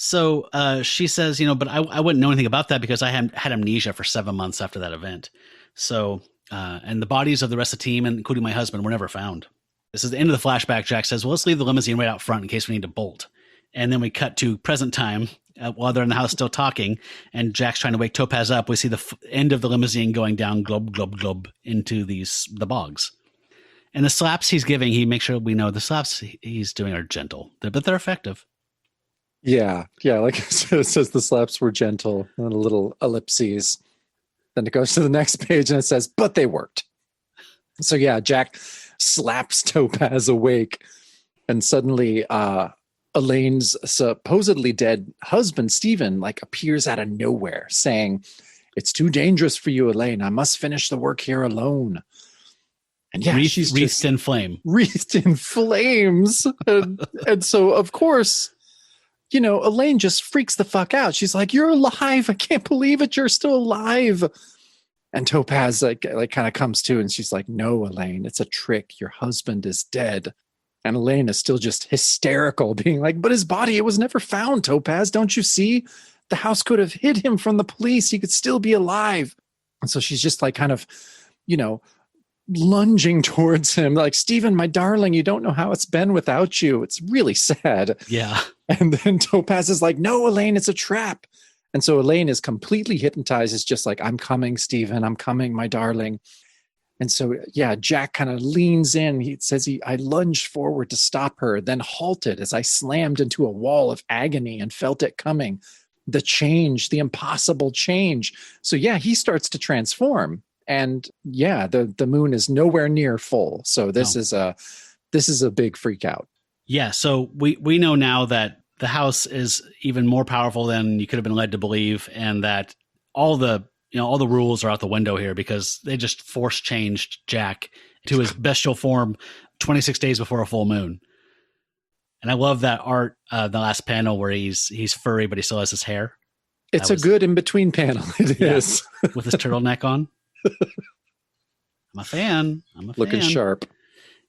So she says, but I wouldn't know anything about that because I had amnesia for 7 months after that event. So, and the bodies of the rest of the team, including my husband, were never found. This is the end of the flashback. Jack says, well, let's leave the limousine right out front in case we need to bolt. And then we cut to present time while they're in the house still talking. And Jack's trying to wake Topaz up. We see the end of the limousine going down glub, glub, glub into the bogs. And the slaps he's giving, he makes sure we know the slaps he's doing are gentle, but they're effective. Yeah. Like it says the slaps were gentle and a little ellipses. Then it goes to the next page and it says, but they worked. So yeah, Jack slaps Topaz awake, and suddenly Elaine's supposedly dead husband, Stephen, appears out of nowhere saying, it's too dangerous for you, Elaine. I must finish the work here alone. And yeah, she's wreathed in flame. Wreathed in flames. And so, of course, Elaine just freaks the fuck out. She's like, you're alive. I can't believe it. You're still alive. And Topaz kind of comes to, and she's like, no, Elaine, it's a trick. Your husband is dead. And Elaine is still just hysterical, being like, but his body, it was never found, Topaz. Don't you see? The house could have hid him from the police. He could still be alive. And so she's just kind of, lunging towards him like, Stephen, my darling, you don't know how it's been without you. It's really sad. Yeah. And then Topaz is like, no, Elaine, it's a trap. And so Elaine is completely hypnotized. It's just like, I'm coming, Stephen, I'm coming, my darling. And so, yeah, Jack kind of leans in. He says, I lunged forward to stop her, then halted as I slammed into a wall of agony and felt it coming. The change, the impossible change. So, yeah, he starts to transform. And yeah, the moon is nowhere near full. So this is a big freak out. Yeah. So we know now that the house is even more powerful than you could have been led to believe, and that all the rules are out the window here because they just force changed Jack to his bestial form 26 days before a full moon. And I love that art, the last panel where he's furry, but he still has his hair. It's a good in-between panel. It is. With his turtleneck on. I'm a fan. Looking sharp.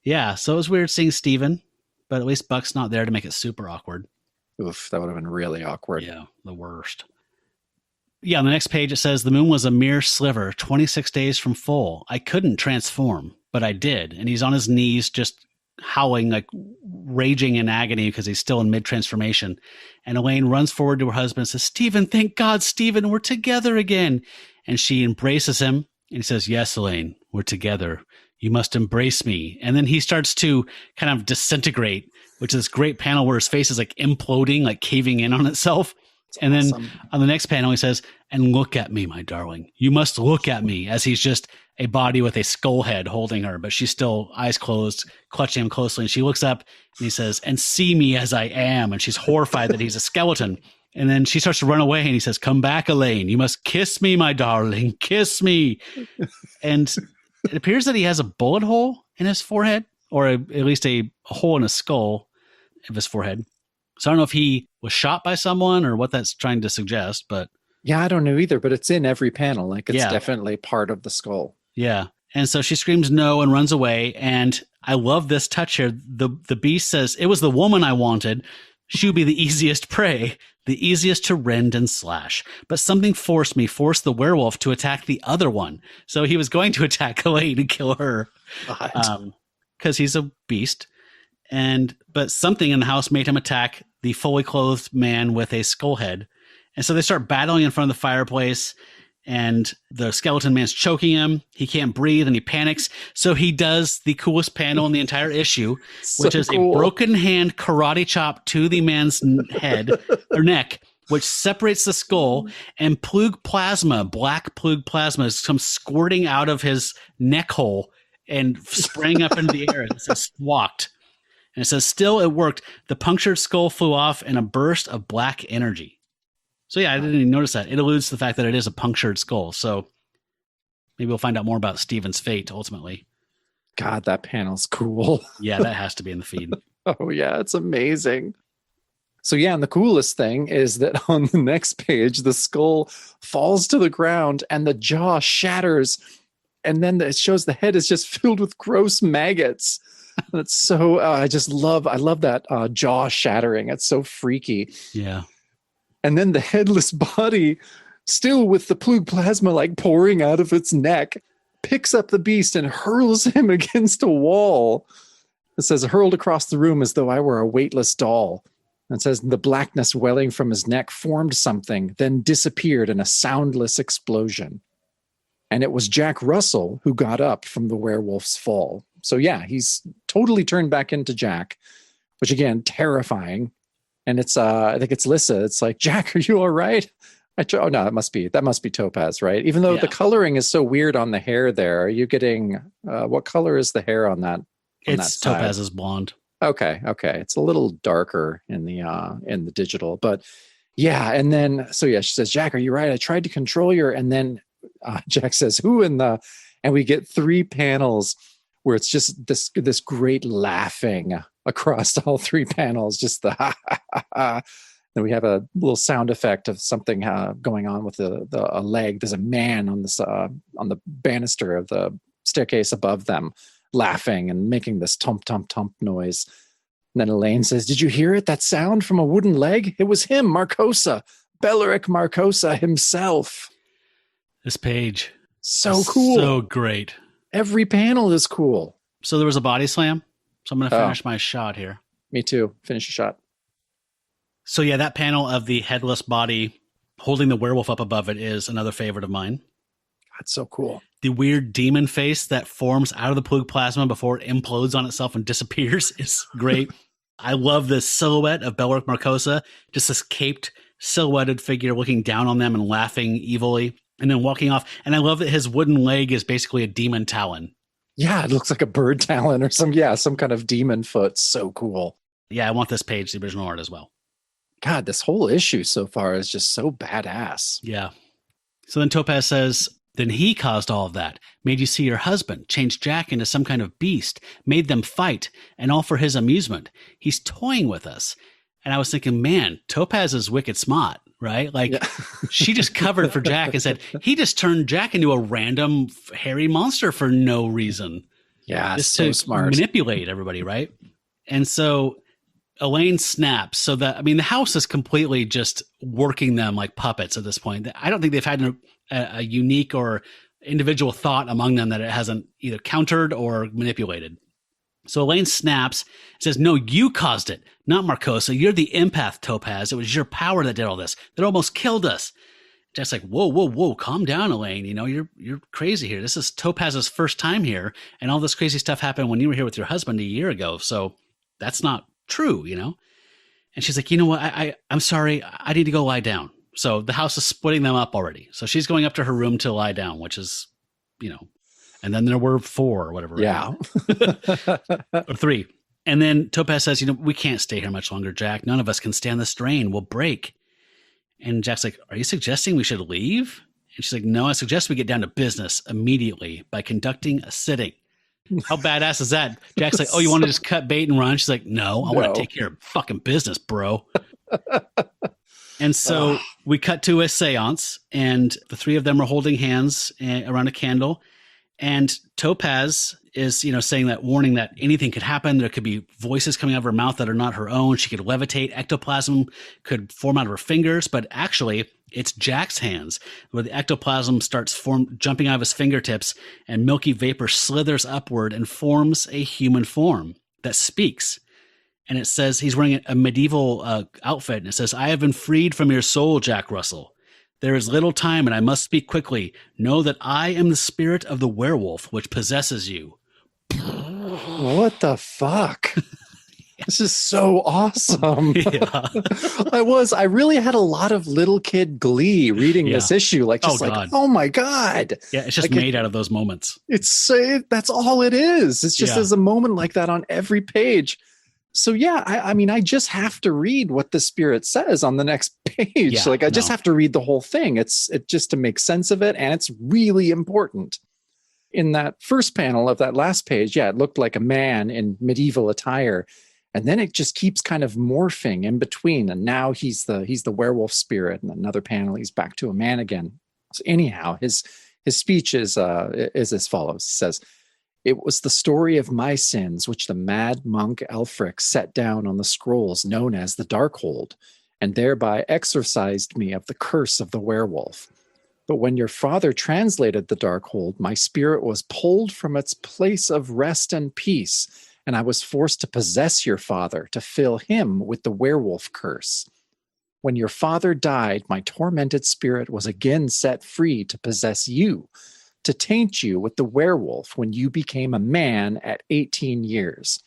Yeah. So it was weird seeing Steven, but at least Buck's not there to make it super awkward. Oof, that would have been really awkward. Yeah, the worst. Yeah, on the next page it says, the moon was a mere sliver, 26 days from full. I couldn't transform, but I did. And he's on his knees just howling, like raging in agony because he's still in mid-transformation. And Elaine runs forward to her husband and says, Stephen, thank God, Stephen, we're together again. And she embraces him. And he says, yes, Elaine, we're together. You must embrace me. And then he starts to kind of disintegrate, which is this great panel where his face is like imploding, like caving in on itself. And then on the next panel, he says, and look at me, my darling. You must look at me, as he's just a body with a skull head holding her, but she's still eyes closed, clutching him closely. And she looks up and he says, and see me as I am. And she's horrified that he's a skeleton. And then she starts to run away and he says, come back, Elaine. You must kiss me, my darling. Kiss me. And it appears that he has a bullet hole in his forehead, or at least a hole in his skull of his forehead. So I don't know if he was shot by someone or what that's trying to suggest, but yeah, I don't know either, but it's in every panel. Like it's definitely part of the skull. Yeah. And so she screams no and runs away. And I love this touch here. The beast says, it was the woman I wanted. She would be the easiest prey, the easiest to rend and slash. But something forced the werewolf to attack the other one. So he was going to attack Elaine and kill her because he's a beast. But something in the house made him attack the fully clothed man with a skull head. And so they start battling in front of the fireplace, and the skeleton man's choking him. He can't breathe and he panics. So he does the coolest panel in the entire issue, which is a broken hand karate chop to the man's head or neck, which separates the skull, and black plug plasma comes squirting out of his neck hole and spraying up into the air. And it says walked. And it says, still, it worked. The punctured skull flew off in a burst of black energy. So yeah, I didn't even notice that. It alludes to the fact that it is a punctured skull. So maybe we'll find out more about Steven's fate ultimately. God, that panel's cool. Yeah, that has to be in the feed. Oh yeah, it's amazing. So yeah, and the coolest thing is that on the next page, the skull falls to the ground and the jaw shatters. And then it shows the head is just filled with gross maggots. That's so, I love that jaw shattering. It's so freaky. Yeah. And then the headless body, still with the plug plasma like pouring out of its neck, picks up the beast and hurls him against a wall. It says, hurled across the room as though I were a weightless doll. And it says, the blackness welling from his neck formed something, then disappeared in a soundless explosion. And it was Jack Russell who got up from the werewolf's fall. So yeah, he's totally turned back into Jack, which again, terrifying. And it's, I think it's Lissa. It's like, Jack, are you all right? Oh no, that must be Topaz, right? Even though the coloring is so weird on the hair there. Are you getting, what color is the hair on that? It's Topaz's blonde. Okay. It's a little darker in the digital, but yeah. And then, so yeah, she says, Jack, are you right? I tried to control you. And then Jack says, who in the, and we get 3 panels where it's just this great laughing across all 3 panels, just the ha, ha, ha, ha. Then we have a little sound effect of something going on with a leg. There's a man on the banister of the staircase above them, laughing and making this tump, tump, tump noise. And then Elaine says, did you hear it? That sound from a wooden leg? It was him, Marcosa, Belleric Marcosa himself. This page. So cool. So great. Every panel is cool. So there was a body slam. So I'm going to finish my shot here. Me too. Finish your shot. So yeah, that panel of the headless body holding the werewolf up above it is another favorite of mine. That's so cool. The weird demon face that forms out of the plug plasma before it implodes on itself and disappears is great. I love this silhouette of Belric Marcosa, just this caped, silhouetted figure looking down on them and laughing evilly and then walking off. And I love that his wooden leg is basically a demon talon. Yeah, it looks like a bird talon or some kind of demon foot. So cool. Yeah, I want this page, the original art as well. God, this whole issue so far is just so badass. Yeah. So then Topaz says, then he caused all of that, made you see your husband, changed Jack into some kind of beast, made them fight, and all for his amusement. He's toying with us. And I was thinking, man, Topaz is wicked smart, right? Like, yeah. She just covered for Jack and said, he just turned Jack into a random hairy monster for no reason. Yeah, just so to smart. Manipulate everybody, right? And so Elaine snaps. So that, I mean, the house is completely just working them like puppets at this point. I don't think they've had a unique or individual thought among them that it hasn't either countered or manipulated. So Elaine snaps, says, no, you caused it, not Marcosa. You're the empath, Topaz. It was your power that did all this. That almost killed us. Jack's like, whoa, calm down, Elaine. You know, you're crazy here. This is Topaz's first time here, and all this crazy stuff happened when you were here with your husband a year ago. So that's not true, you know? And she's like, you know what? I'm sorry. I need to go lie down. So the house is splitting them up already. So she's going up to her room to lie down, which is, you know, and then there were 4 or whatever. Yeah. Or 3. And then Topaz says, you know, we can't stay here much longer, Jack. None of us can stand the strain. We'll break. And Jack's like, are you suggesting we should leave? And she's like, no, I suggest we get down to business immediately by conducting a sitting. How badass is that? Jack's like, oh, you want to just cut bait and run? She's like, no, I want to take care of fucking business, bro. And so we cut to a seance, and the 3 of them are holding hands around a candle. And Topaz is, you know, saying that warning that anything could happen. There could be voices coming out of her mouth that are not her own. She could levitate. Ectoplasm could form out of her fingers, but actually it's Jack's hands where the ectoplasm starts jumping out of his fingertips, and milky vapor slithers upward and forms a human form that speaks. And it says he's wearing a medieval outfit, and it says, I have been freed from your soul, Jack Russell. There is little time, and I must speak quickly. Know that I am the spirit of the werewolf which possesses you. What the fuck? This is so awesome. Yeah. I really had a lot of little kid glee reading this issue. Like, just oh my God. Yeah, it's just made out of those moments. That's all it is. It's just there's a moment like that on every page. So yeah, I mean, I just have to read what the spirit says on the next page. Yeah, I just have to read the whole thing. It's just to make sense of it, and it's really important. In that first panel of that last page, it looked like a man in medieval attire, and then it just keeps kind of morphing in between. And now he's the werewolf spirit, and another panel he's back to a man again. So anyhow, his speech is as follows. He says, it was the story of my sins which the mad monk Elfric set down on the scrolls known as the Darkhold, and thereby exorcised me of the curse of the werewolf. But when your father translated the Darkhold, my spirit was pulled from its place of rest and peace, and I was forced to possess your father to fill him with the werewolf curse. When your father died, my tormented spirit was again set free to possess you, to taint you with the werewolf when you became a man at 18 years.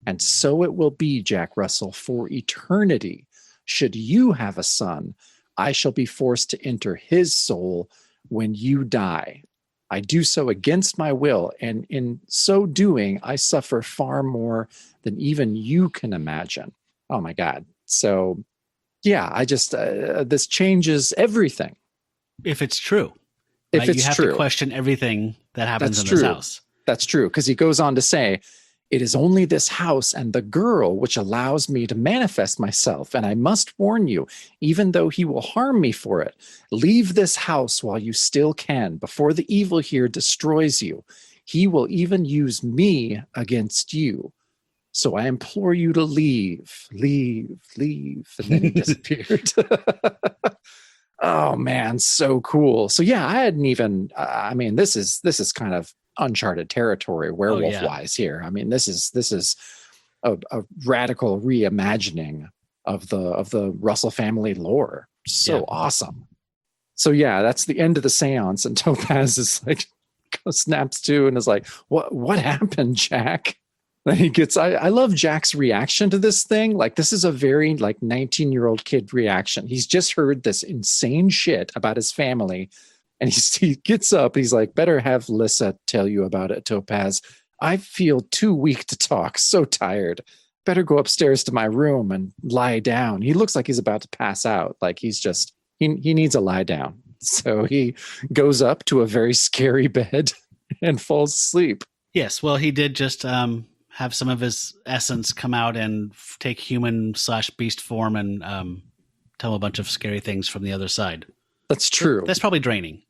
And so it will be, Jack Russell, for eternity. Should you have a son, I shall be forced to enter his soul when you die. I do so against my will, and in so doing, I suffer far more than even you can imagine. Oh my God. So yeah, I just, this changes everything. If it's true. If it's you have true. to question everything that happens That's in this true. house. That's true, because he goes on to say, it is only this house and the girl which allows me to manifest myself, and I must warn you, even though he will harm me for it, leave this house while you still can, before the evil here destroys you. He will even use me against you. So I implore you to leave. And then he disappeared. Oh man, so cool. So yeah, I hadn't even, I mean, this is kind of uncharted territory werewolf wise here. I mean, this is a radical reimagining of the Russell family lore. So awesome. So yeah, that's the end of the seance, and Topaz is like snaps to and is like, what happened, Jack? Then he gets I love Jack's reaction to this thing. Like, this is a very like 19-year-old kid reaction. He's just heard this insane shit about his family, and he gets up. He's like, better have Lissa tell you about it, Topaz. I feel too weak to talk, so tired. Better go upstairs to my room and lie down. He looks like he's about to pass out. Like he's just he needs a lie down. So he goes up to a very scary bed and falls asleep. Yes, well, he did just have some of his essence come out and take human/beast form and tell a bunch of scary things from the other side. That's true. That's probably draining.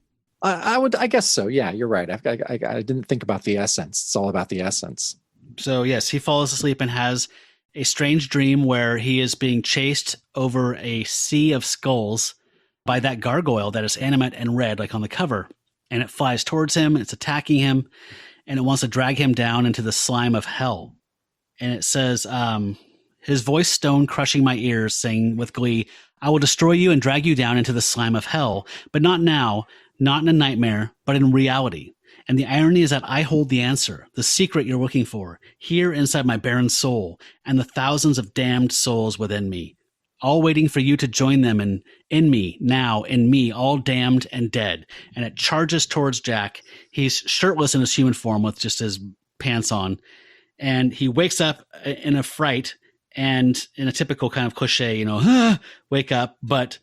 I guess so. Yeah, you're right. I didn't think about the essence. It's all about the essence. So yes, he falls asleep and has a strange dream where he is being chased over a sea of skulls by that gargoyle that is animate and red, like on the cover. And it flies towards him, it's attacking him, and it wants to drag him down into the slime of hell. And it says, his voice stone crushing my ears, saying with glee, I will destroy you and drag you down into the slime of hell, but not now, not in a nightmare, but in reality. And the irony is that I hold the answer, the secret you're looking for, here inside my barren soul, and the thousands of damned souls within me, all waiting for you to join them in me, now, in me, all damned and dead. And it charges towards Jack. He's shirtless in his human form with just his pants on. And he wakes up in a fright and in a typical kind of cliche, wake up. But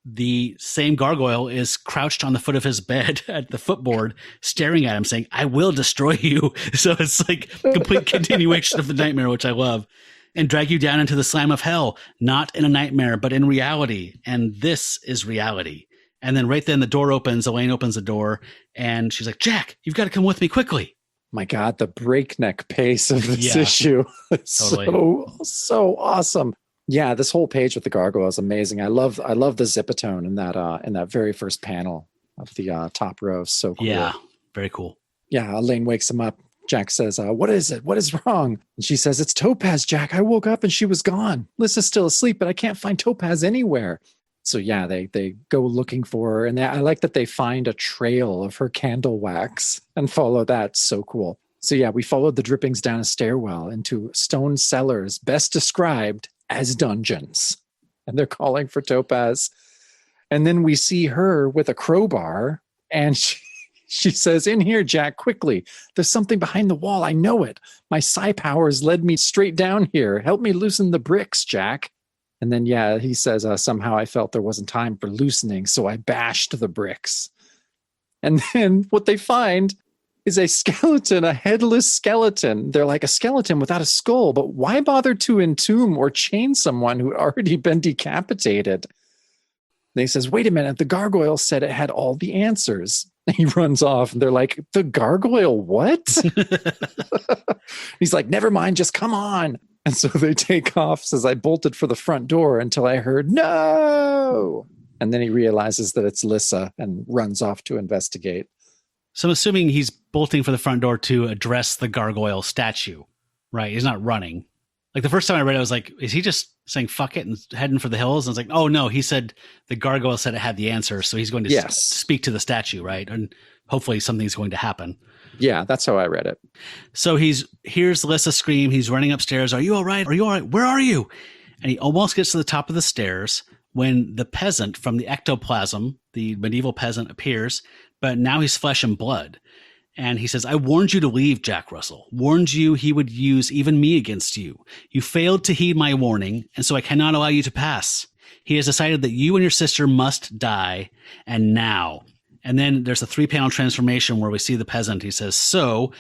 the same gargoyle is crouched on the foot of his bed at the footboard, staring at him, saying, I will destroy you. So it's like complete continuation of the nightmare, which I love. And drag you down into the slime of hell, not in a nightmare, but in reality. And this is reality. And then right then the door opens, Elaine opens the door, and she's like, Jack, you've got to come with me quickly. My God, the breakneck pace of this issue. It's totally. So awesome. Yeah, this whole page with the gargoyle is amazing. I love the zipatone in that very first panel of the top row. So cool. Yeah, very cool. Yeah, Elaine wakes him up. Jack says, what is it? What is wrong? And she says, it's Topaz, Jack. I woke up and she was gone. Lissa's still asleep, but I can't find Topaz anywhere. So yeah, they go looking for her. And I like that they find a trail of her candle wax and follow that. So cool. So yeah, we followed the drippings down a stairwell into stone cellars, best described as dungeons. And they're calling for Topaz. And then we see her with a crowbar, and she says, in here, Jack, quickly. There's something behind the wall. I know it. My psi powers led me straight down here. Help me loosen the bricks, Jack. And then, yeah, he says, somehow I felt there wasn't time for loosening, so I bashed the bricks. And then what they find is a skeleton, a headless skeleton. They're like a skeleton without a skull, but why bother to entomb or chain someone who'd already been decapitated? And he says, wait a minute, the gargoyle said it had all the answers. And he runs off, and they're like, the gargoyle what? He's like, never mind, just come on. And so they take off. Says, I bolted for the front door until I heard, no. And then he realizes that it's Lissa and runs off to investigate. So I'm assuming he's bolting for the front door to address the gargoyle statue, right? He's not running. Like the first time I read it, I was like, is he just saying fuck it and heading for the hills? And I was like, oh no, he said the gargoyle said it had the answer. So he's going to speak to the statue, right? And hopefully something's going to happen. Yeah, that's how I read it. So hears Lissa scream. He's running upstairs. Are you all right? Are you all right? Where are you? And he almost gets to the top of the stairs when the peasant from the ectoplasm, the medieval peasant, appears, but now he's flesh and blood. And he says, I warned you to leave, Jack Russell. Warned you he would use even me against you. You failed to heed my warning, and so I cannot allow you to pass. He has decided that you and your sister must die, and now. And then there's a 3-panel transformation where we see the peasant. He says, so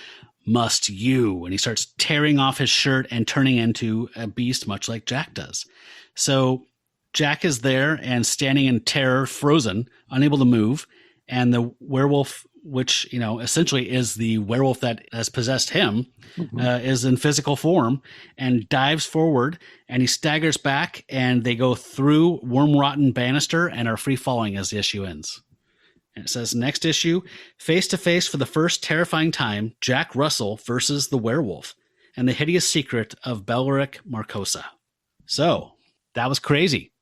must you. And he starts tearing off his shirt and turning into a beast, much like Jack does. So Jack is there and standing in terror, frozen, unable to move. And the werewolf, which, essentially is the werewolf that has possessed him, is in physical form and dives forward, and he staggers back, and they go through worm-rotten banister and are free-falling as the issue ends. And it says, next issue, face to face for the first terrifying time, Jack Russell versus the werewolf and the hideous secret of Belleric Marcosa. So that was crazy.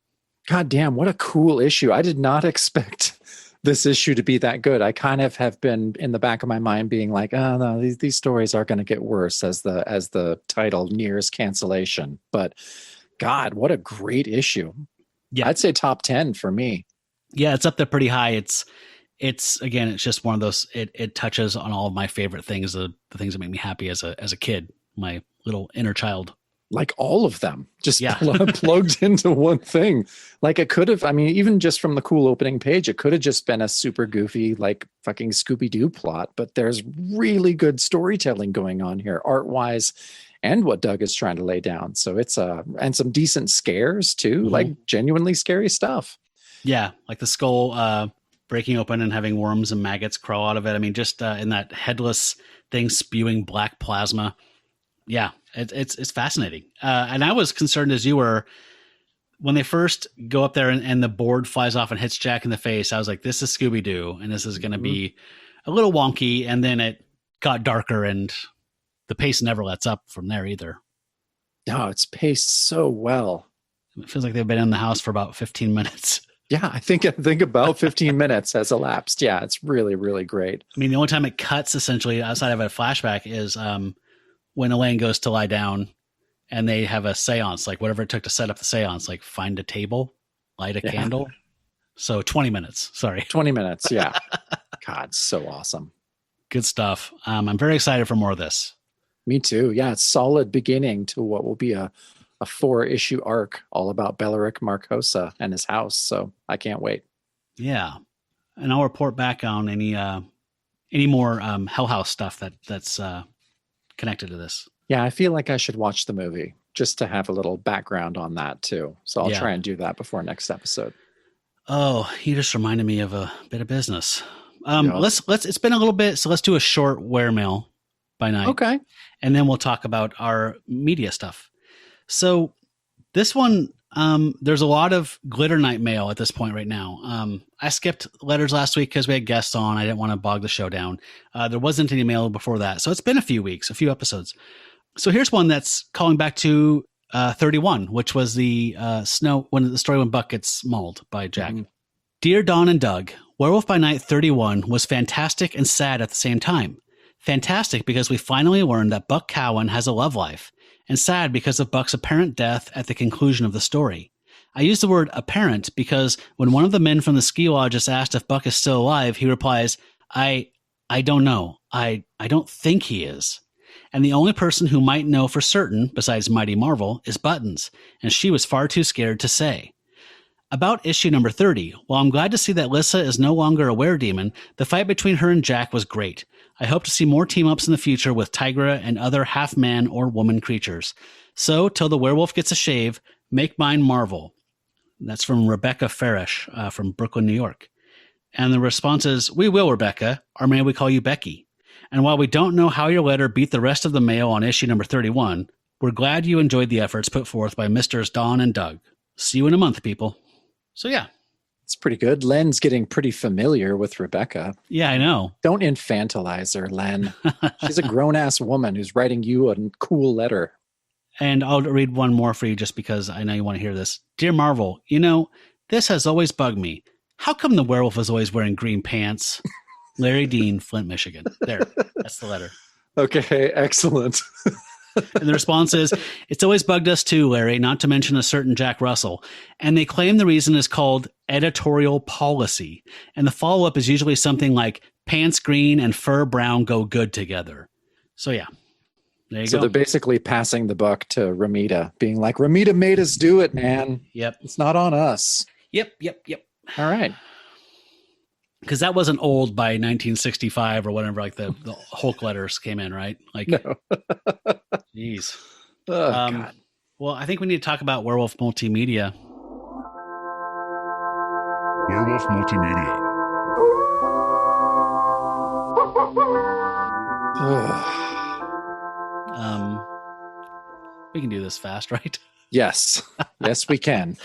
God damn, what a cool issue. I did not expect this issue to be that good. I kind of have been in the back of my mind being like, oh no, these stories are going to get worse as the title nears cancellation. But God, what a great issue. Yeah. I'd say top 10 for me. Yeah, it's up there pretty high. It's again, it's just one of those, it touches on all of my favorite things, the things that make me happy as a kid, my little inner child. Like all of them just plugged into one thing. Like it could have, I mean, even just from the cool opening page, it could have just been a super goofy, like fucking Scooby-Doo plot, but there's really good storytelling going on here, art-wise, and what Doug is trying to lay down. So it's and some decent scares too, like genuinely scary stuff. Yeah. Like the skull, breaking open and having worms and maggots crawl out of it. I mean, just in that headless thing spewing black plasma. Yeah, it's fascinating. And I was concerned as you were when they first go up there and the board flies off and hits Jack in the face. I was like, this is Scooby-Doo and this is going to be a little wonky. And then it got darker and the pace never lets up from there either. No, it's paced so well. It feels like they've been in the house for about 15 minutes. Yeah, I think about 15 minutes has elapsed. Yeah, it's really, really great. I mean, the only time it cuts essentially outside of a flashback is when Elaine goes to lie down and they have a seance, like whatever it took to set up the seance, like find a table, light a candle. So 20 minutes, sorry. 20 minutes, yeah. God, so awesome. Good stuff. I'm very excited for more of this. Me too. Yeah, it's solid beginning to what will be a 4-issue arc all about Belleric Marcosa and his house. So I can't wait. Yeah. And I'll report back on any more Hell House stuff that's connected to this. Yeah, I feel like I should watch the movie just to have a little background on that too. So I'll try and do that before next episode. Oh, you just reminded me of a bit of business. Let's it's been a little bit, so let's do a short wear mail by night. Okay. And then we'll talk about our media stuff. So this one, there's a lot of Glitter Night mail at this point right now. I skipped letters last week because we had guests on. I didn't want to bog the show down. There wasn't any mail before that. So it's been a few weeks, a few episodes. So here's one that's calling back to 31, which was the when the story when Buck gets mauled by Jack. Mm-hmm. Dear Don and Doug, Werewolf by Night 31 was fantastic and sad at the same time. Fantastic because we finally learned that Buck Cowan has a love life, and sad because of Buck's apparent death at the conclusion of the story. I use the word apparent because when one of the men from the ski lodge is asked if Buck is still alive, he replies, I don't know. I don't think he is. And the only person who might know for certain, besides Mighty Marvel, is Buttons, and she was far too scared to say. About issue number 30, while I'm glad to see that Lissa is no longer a were-demon, the fight between her and Jack was great. I hope to see more team-ups in the future with Tigra and other half-man or woman creatures. So, till the werewolf gets a shave, make mine Marvel. That's from Rebecca Farish from Brooklyn, New York. And the response is, we will, Rebecca, or may we call you Becky? And while we don't know how your letter beat the rest of the mail on issue number 31, we're glad you enjoyed the efforts put forth by Misters Don and Doug. See you in a month, people. So, yeah. It's pretty good. Len's getting pretty familiar with Rebecca. Yeah, I know. Don't infantilize her, Len. She's a grown-ass woman who's writing you a cool letter. And I'll read one more for you just because I know you want to hear this. Dear Marvel, this has always bugged me. How come the werewolf is always wearing green pants? Larry Dean, Flint, Michigan. There, that's the letter. Okay, excellent. And the response is, it's always bugged us too, Larry, not to mention a certain Jack Russell. And they claim the reason is called editorial policy. And the follow-up is usually something like, pants green and fur brown go good together. So, yeah. There you go. So they're basically passing the buck to Ramita, being like, Ramita made us do it, man. Yep. It's not on us. Yep. All right. Because that wasn't old by 1965 or whatever, like the Hulk letters came in, right? Like, no. Jeez. Oh, God. Well, I think we need to talk about Werewolf Multimedia. Werewolf Multimedia. We can do this fast, right? Yes. Yes, we can.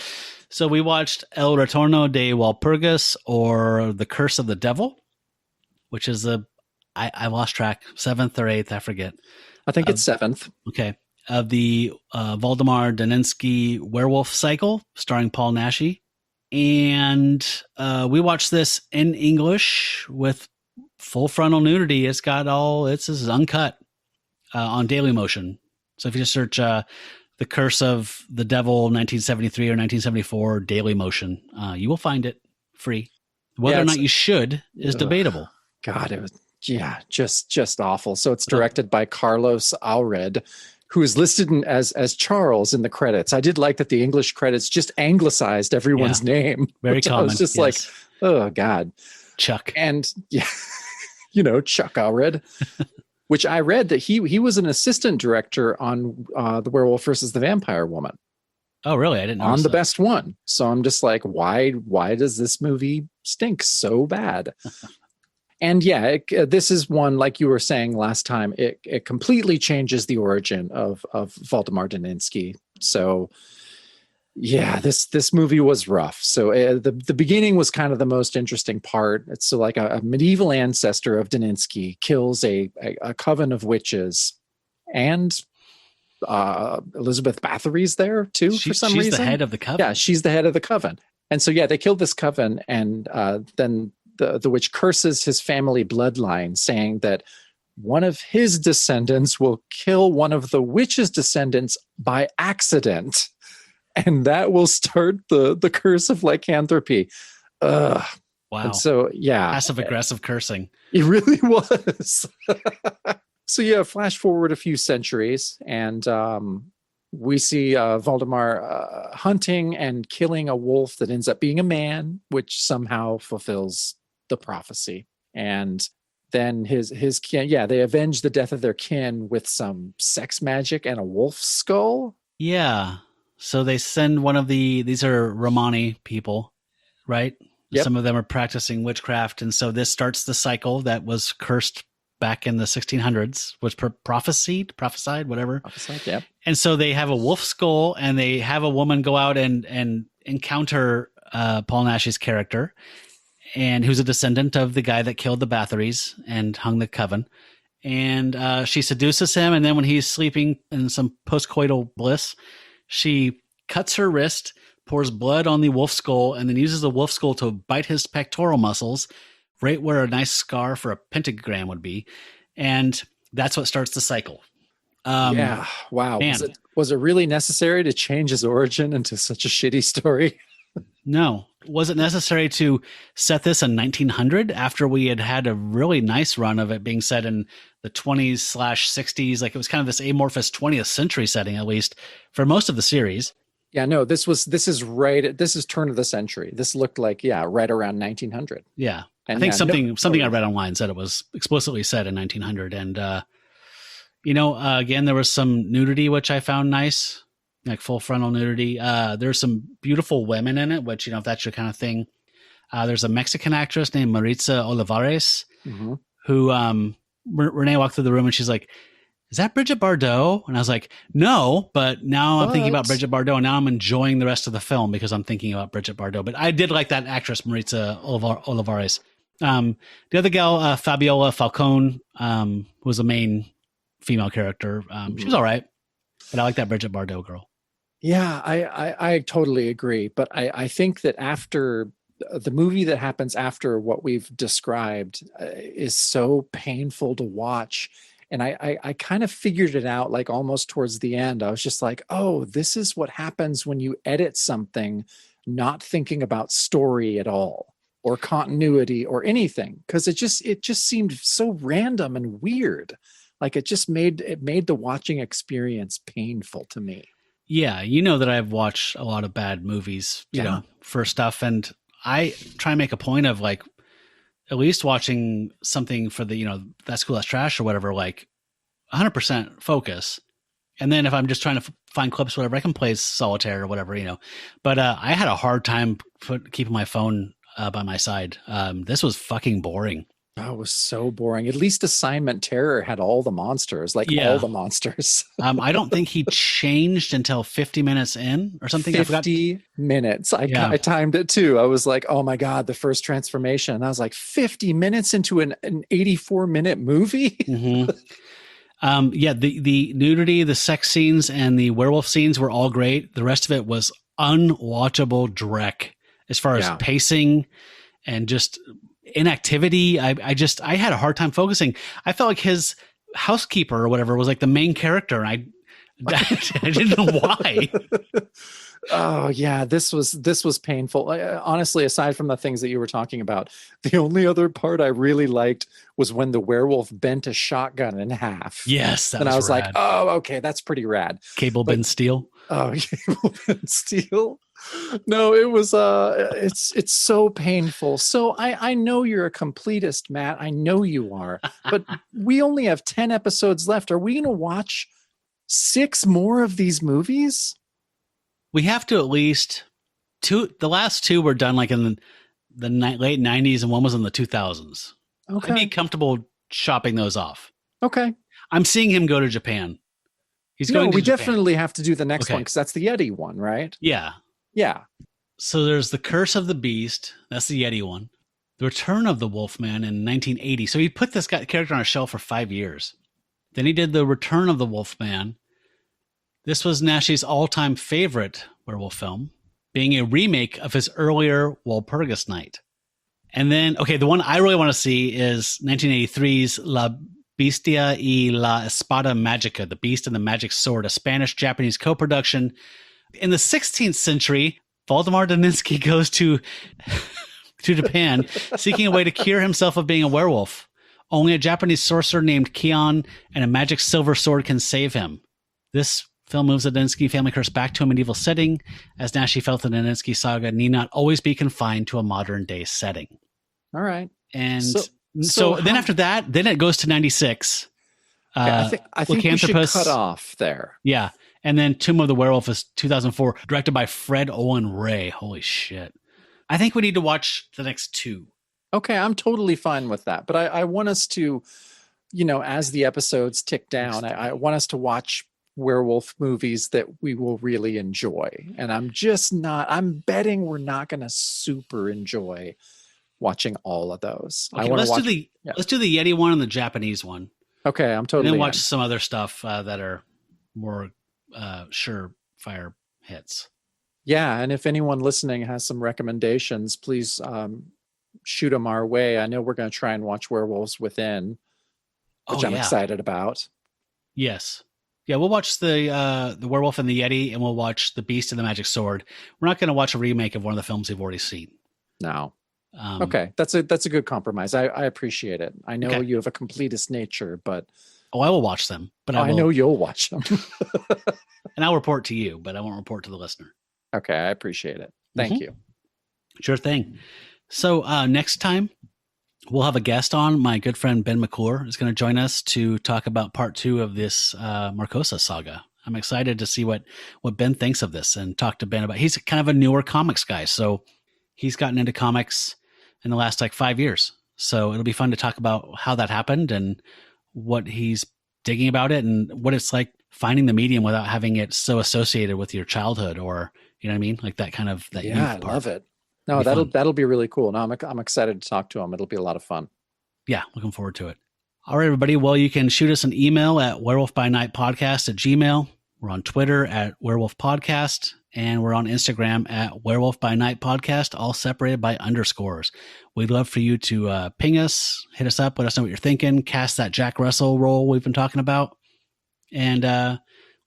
So we watched El Retorno de Walpurgis, or The Curse of the Devil, which is I lost track, 7th or 8th, I forget. I think it's 7th. Okay. Of the Waldemar Daninsky werewolf cycle, starring Paul Naschy. And we watched this in English with full frontal nudity. This is uncut on Daily Motion. So if you just search The Curse of the Devil 1973 or 1974 Daily Motion, you will find it free. Whether or not you should is debatable. God, it was just awful. So it's directed by Carlos Aured, who is listed as Charles in the credits. I did like that the English credits just anglicized everyone's name. Very common. I was just like, oh God. Chuck. And yeah, Chuck Aured, which I read that he was an assistant director on The Werewolf versus the Vampire Woman. Oh, really? I didn't know. On the best one. So I'm just like, why does this movie stink so bad? And yeah, this is one, like you were saying last time, it completely changes the origin of Waldemar Daninsky. So yeah, this movie was rough. So the beginning was kind of the most interesting part. It's so like a medieval ancestor of Daninsky kills a coven of witches, and Elizabeth Bathory's there too for some reason. She's the head of the coven. Yeah, she's the head of the coven. And so yeah, they killed this coven, and then the witch curses his family bloodline, saying that one of his descendants will kill one of the witch's descendants by accident, and that will start the curse of lycanthropy. Wow. And so yeah, passive aggressive cursing. It really was. So yeah, flash forward a few centuries, and we see Waldemar hunting and killing a wolf that ends up being a man, which somehow fulfills the prophecy. And then his kin, they avenge the death of their kin with some sex magic and a wolf skull. Yeah. So they send these are Romani people, right? Yep. Some of them are practicing witchcraft. And so this starts the cycle that was cursed back in the 1600s, was prophesied, whatever. Prophesied, yeah. And so they have a wolf skull, and they have a woman go out and encounter Paul Naschy's character, and who's a descendant of the guy that killed the Bathories and hung the coven. And she seduces him, and then when he's sleeping in some postcoital bliss, she cuts her wrist, pours blood on the wolf skull, and then uses the wolf skull to bite his pectoral muscles, right where a nice scar for a pentagram would be. And that's what starts the cycle. Yeah. Wow. Was it really necessary to change his origin into such a shitty story? No. Was it necessary to set this in 1900 after we had a really nice run of it being set in the 20s/60s? Like, it was kind of this amorphous 20th century setting, at least for most of the series. Yeah, no, this is turn of the century. This looked like, right around 1900. Yeah. And I think something I read online said it was explicitly set in 1900. And, again, there was some nudity, which I found nice, like full frontal nudity. There's some beautiful women in it, which, if that's your kind of thing. There's a Mexican actress named Maritza Olivares, who Renee walked through the room and she's like, "Is that Bridget Bardot?" And I was like, "No," but now I'm thinking about Bridget Bardot, and now I'm enjoying the rest of the film because I'm thinking about Bridget Bardot. But I did like that actress, Maritza Olivares. The other gal, Fabiola Falcone, was the main female character. She was all right, but I like that Bridget Bardot girl. Yeah, I totally agree. But I think that after the movie that happens after what we've described is so painful to watch. And I kind of figured it out, like almost towards the end. I was just like, oh, this is what happens when you edit something not thinking about story at all or continuity or anything. Because it just seemed so random and weird. Like it made the watching experience painful to me. Yeah, that I've watched a lot of bad movies, you know, for stuff. And I try and make a point of like, at least watching something for the, That's Cool, That's Trash or whatever, like 100% focus. And then if I'm just trying to find clips, whatever, I can play solitaire or whatever, But I had a hard time keeping my phone by my side. This was fucking boring. Oh, it was so boring. At least Assignment Terror had all the monsters, like Yeah. all the monsters. I don't think he changed until 50 minutes in or something. 50 minutes. I timed it too. I was like, oh my God, the first transformation. And I was like, 50 minutes into an 84-minute movie? Mm-hmm. The nudity, the sex scenes, and the werewolf scenes were all great. The rest of it was unwatchable dreck as far as pacing and just inactivity. I had a hard time focusing. I felt like his housekeeper or whatever was like the main character. And I didn't know why. Oh yeah, this was painful. Honestly, aside from the things that you were talking about, the only other part I really liked was when the werewolf bent a shotgun in half. Yes, and I was rad. Like, oh, okay, that's pretty rad. Cable bin steel. Oh, cable bin steel. No, it was it's so painful. So I know you're a completist, Matt. I know you are. But we only have 10 episodes left. Are we going to watch 6 more of these movies? We have to at least 2. The last 2 were done like in the late 90s and one was in the 2000s. Okay. I'd be comfortable chopping those off. Okay. I'm seeing him go to Japan. He's going to Japan. Definitely have to do the next one because that's the Yeti one, right? Yeah. Yeah. So there's the Curse of the Beast. That's the Yeti one. The Return of the Wolfman in 1980. So he put this character on a shelf for 5 years. Then he did the Return of the Wolfman. This was Nashi's all-time favorite werewolf film, being a remake of his earlier Walpurgis Night. And then, the one I really want to see is 1983's La Bestia y la Espada Magica, The Beast and the Magic Sword, a Spanish-Japanese co-production. In the 16th century, Valdemar Daninsky goes to Japan, seeking a way to cure himself of being a werewolf. Only a Japanese sorcerer named Kion and a magic silver sword can save him. This film moves the Daninsky family curse back to a medieval setting, as Nashi felt the Daninsky saga need not always be confined to a modern-day setting. All right. And so then after that, then it goes to 96. I think we should cut off there. Yeah. And then Tomb of the Werewolf is 2004, directed by Fred Olen Ray. Holy shit. I think we need to watch the next 2. Okay, I'm totally fine with that. But I want us to, as the episodes tick down, I want us to watch werewolf movies that we will really enjoy. And I'm betting we're not going to super enjoy watching all of those. Okay, let's do the Yeti one and the Japanese one. Okay, I'm totally. And then watch some other stuff that are more surefire hits. Yeah, and if anyone listening has some recommendations, please shoot them our way. I know we're going to try and watch Werewolves Within, which I'm excited about. Yes. Yeah, we'll watch the Werewolf and the Yeti, and we'll watch The Beast and the Magic Sword. We're not going to watch a remake of one of the films we've already seen. No. Okay, that's a good compromise. I appreciate it. I know you have a completist nature, but I will watch them. But I know you'll watch them, and I'll report to you, but I won't report to the listener. Okay, I appreciate it. Thank you. Sure thing. So next time we'll have a guest on. My good friend Ben McClure is going to join us to talk about part 2 of this Marcosa saga. I'm excited to see what Ben thinks of this and talk to Ben about. He's kind of a newer comics guy, so he's gotten into comics in the last 5 years. So it'll be fun to talk about how that happened and what he's digging about it and what it's like finding the medium without having it so associated with your childhood or, you know what I mean? Like that kind of that. Yeah, I love it. No, that'll be really cool. No, I'm excited to talk to him. It'll be a lot of fun. Yeah, looking forward to it. All right, everybody. Well, you can shoot us an email at werewolfbynightpodcast@gmail.com. We're on Twitter at Werewolf Podcast, and we're on Instagram at Werewolf by Night Podcast, all separated by underscores. We'd love for you to ping us, hit us up, let us know what you're thinking, cast that Jack Russell role we've been talking about. And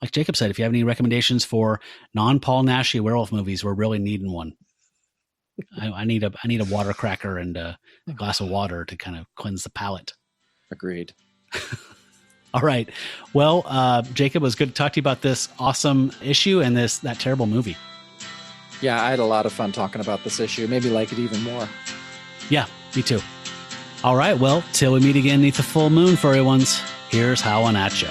like Jacob said, if you have any recommendations for non-Paul Naschy werewolf movies, we're really needing one. I need a water cracker and a glass of water to kind of cleanse the palate. Agreed. All right. Well, Jacob, it was good to talk to you about this awesome issue and that terrible movie. Yeah, I had a lot of fun talking about this issue. Maybe like it even more. Yeah, me too. All right. Well, till we meet again beneath the full moon, furry ones, here's howling at ya.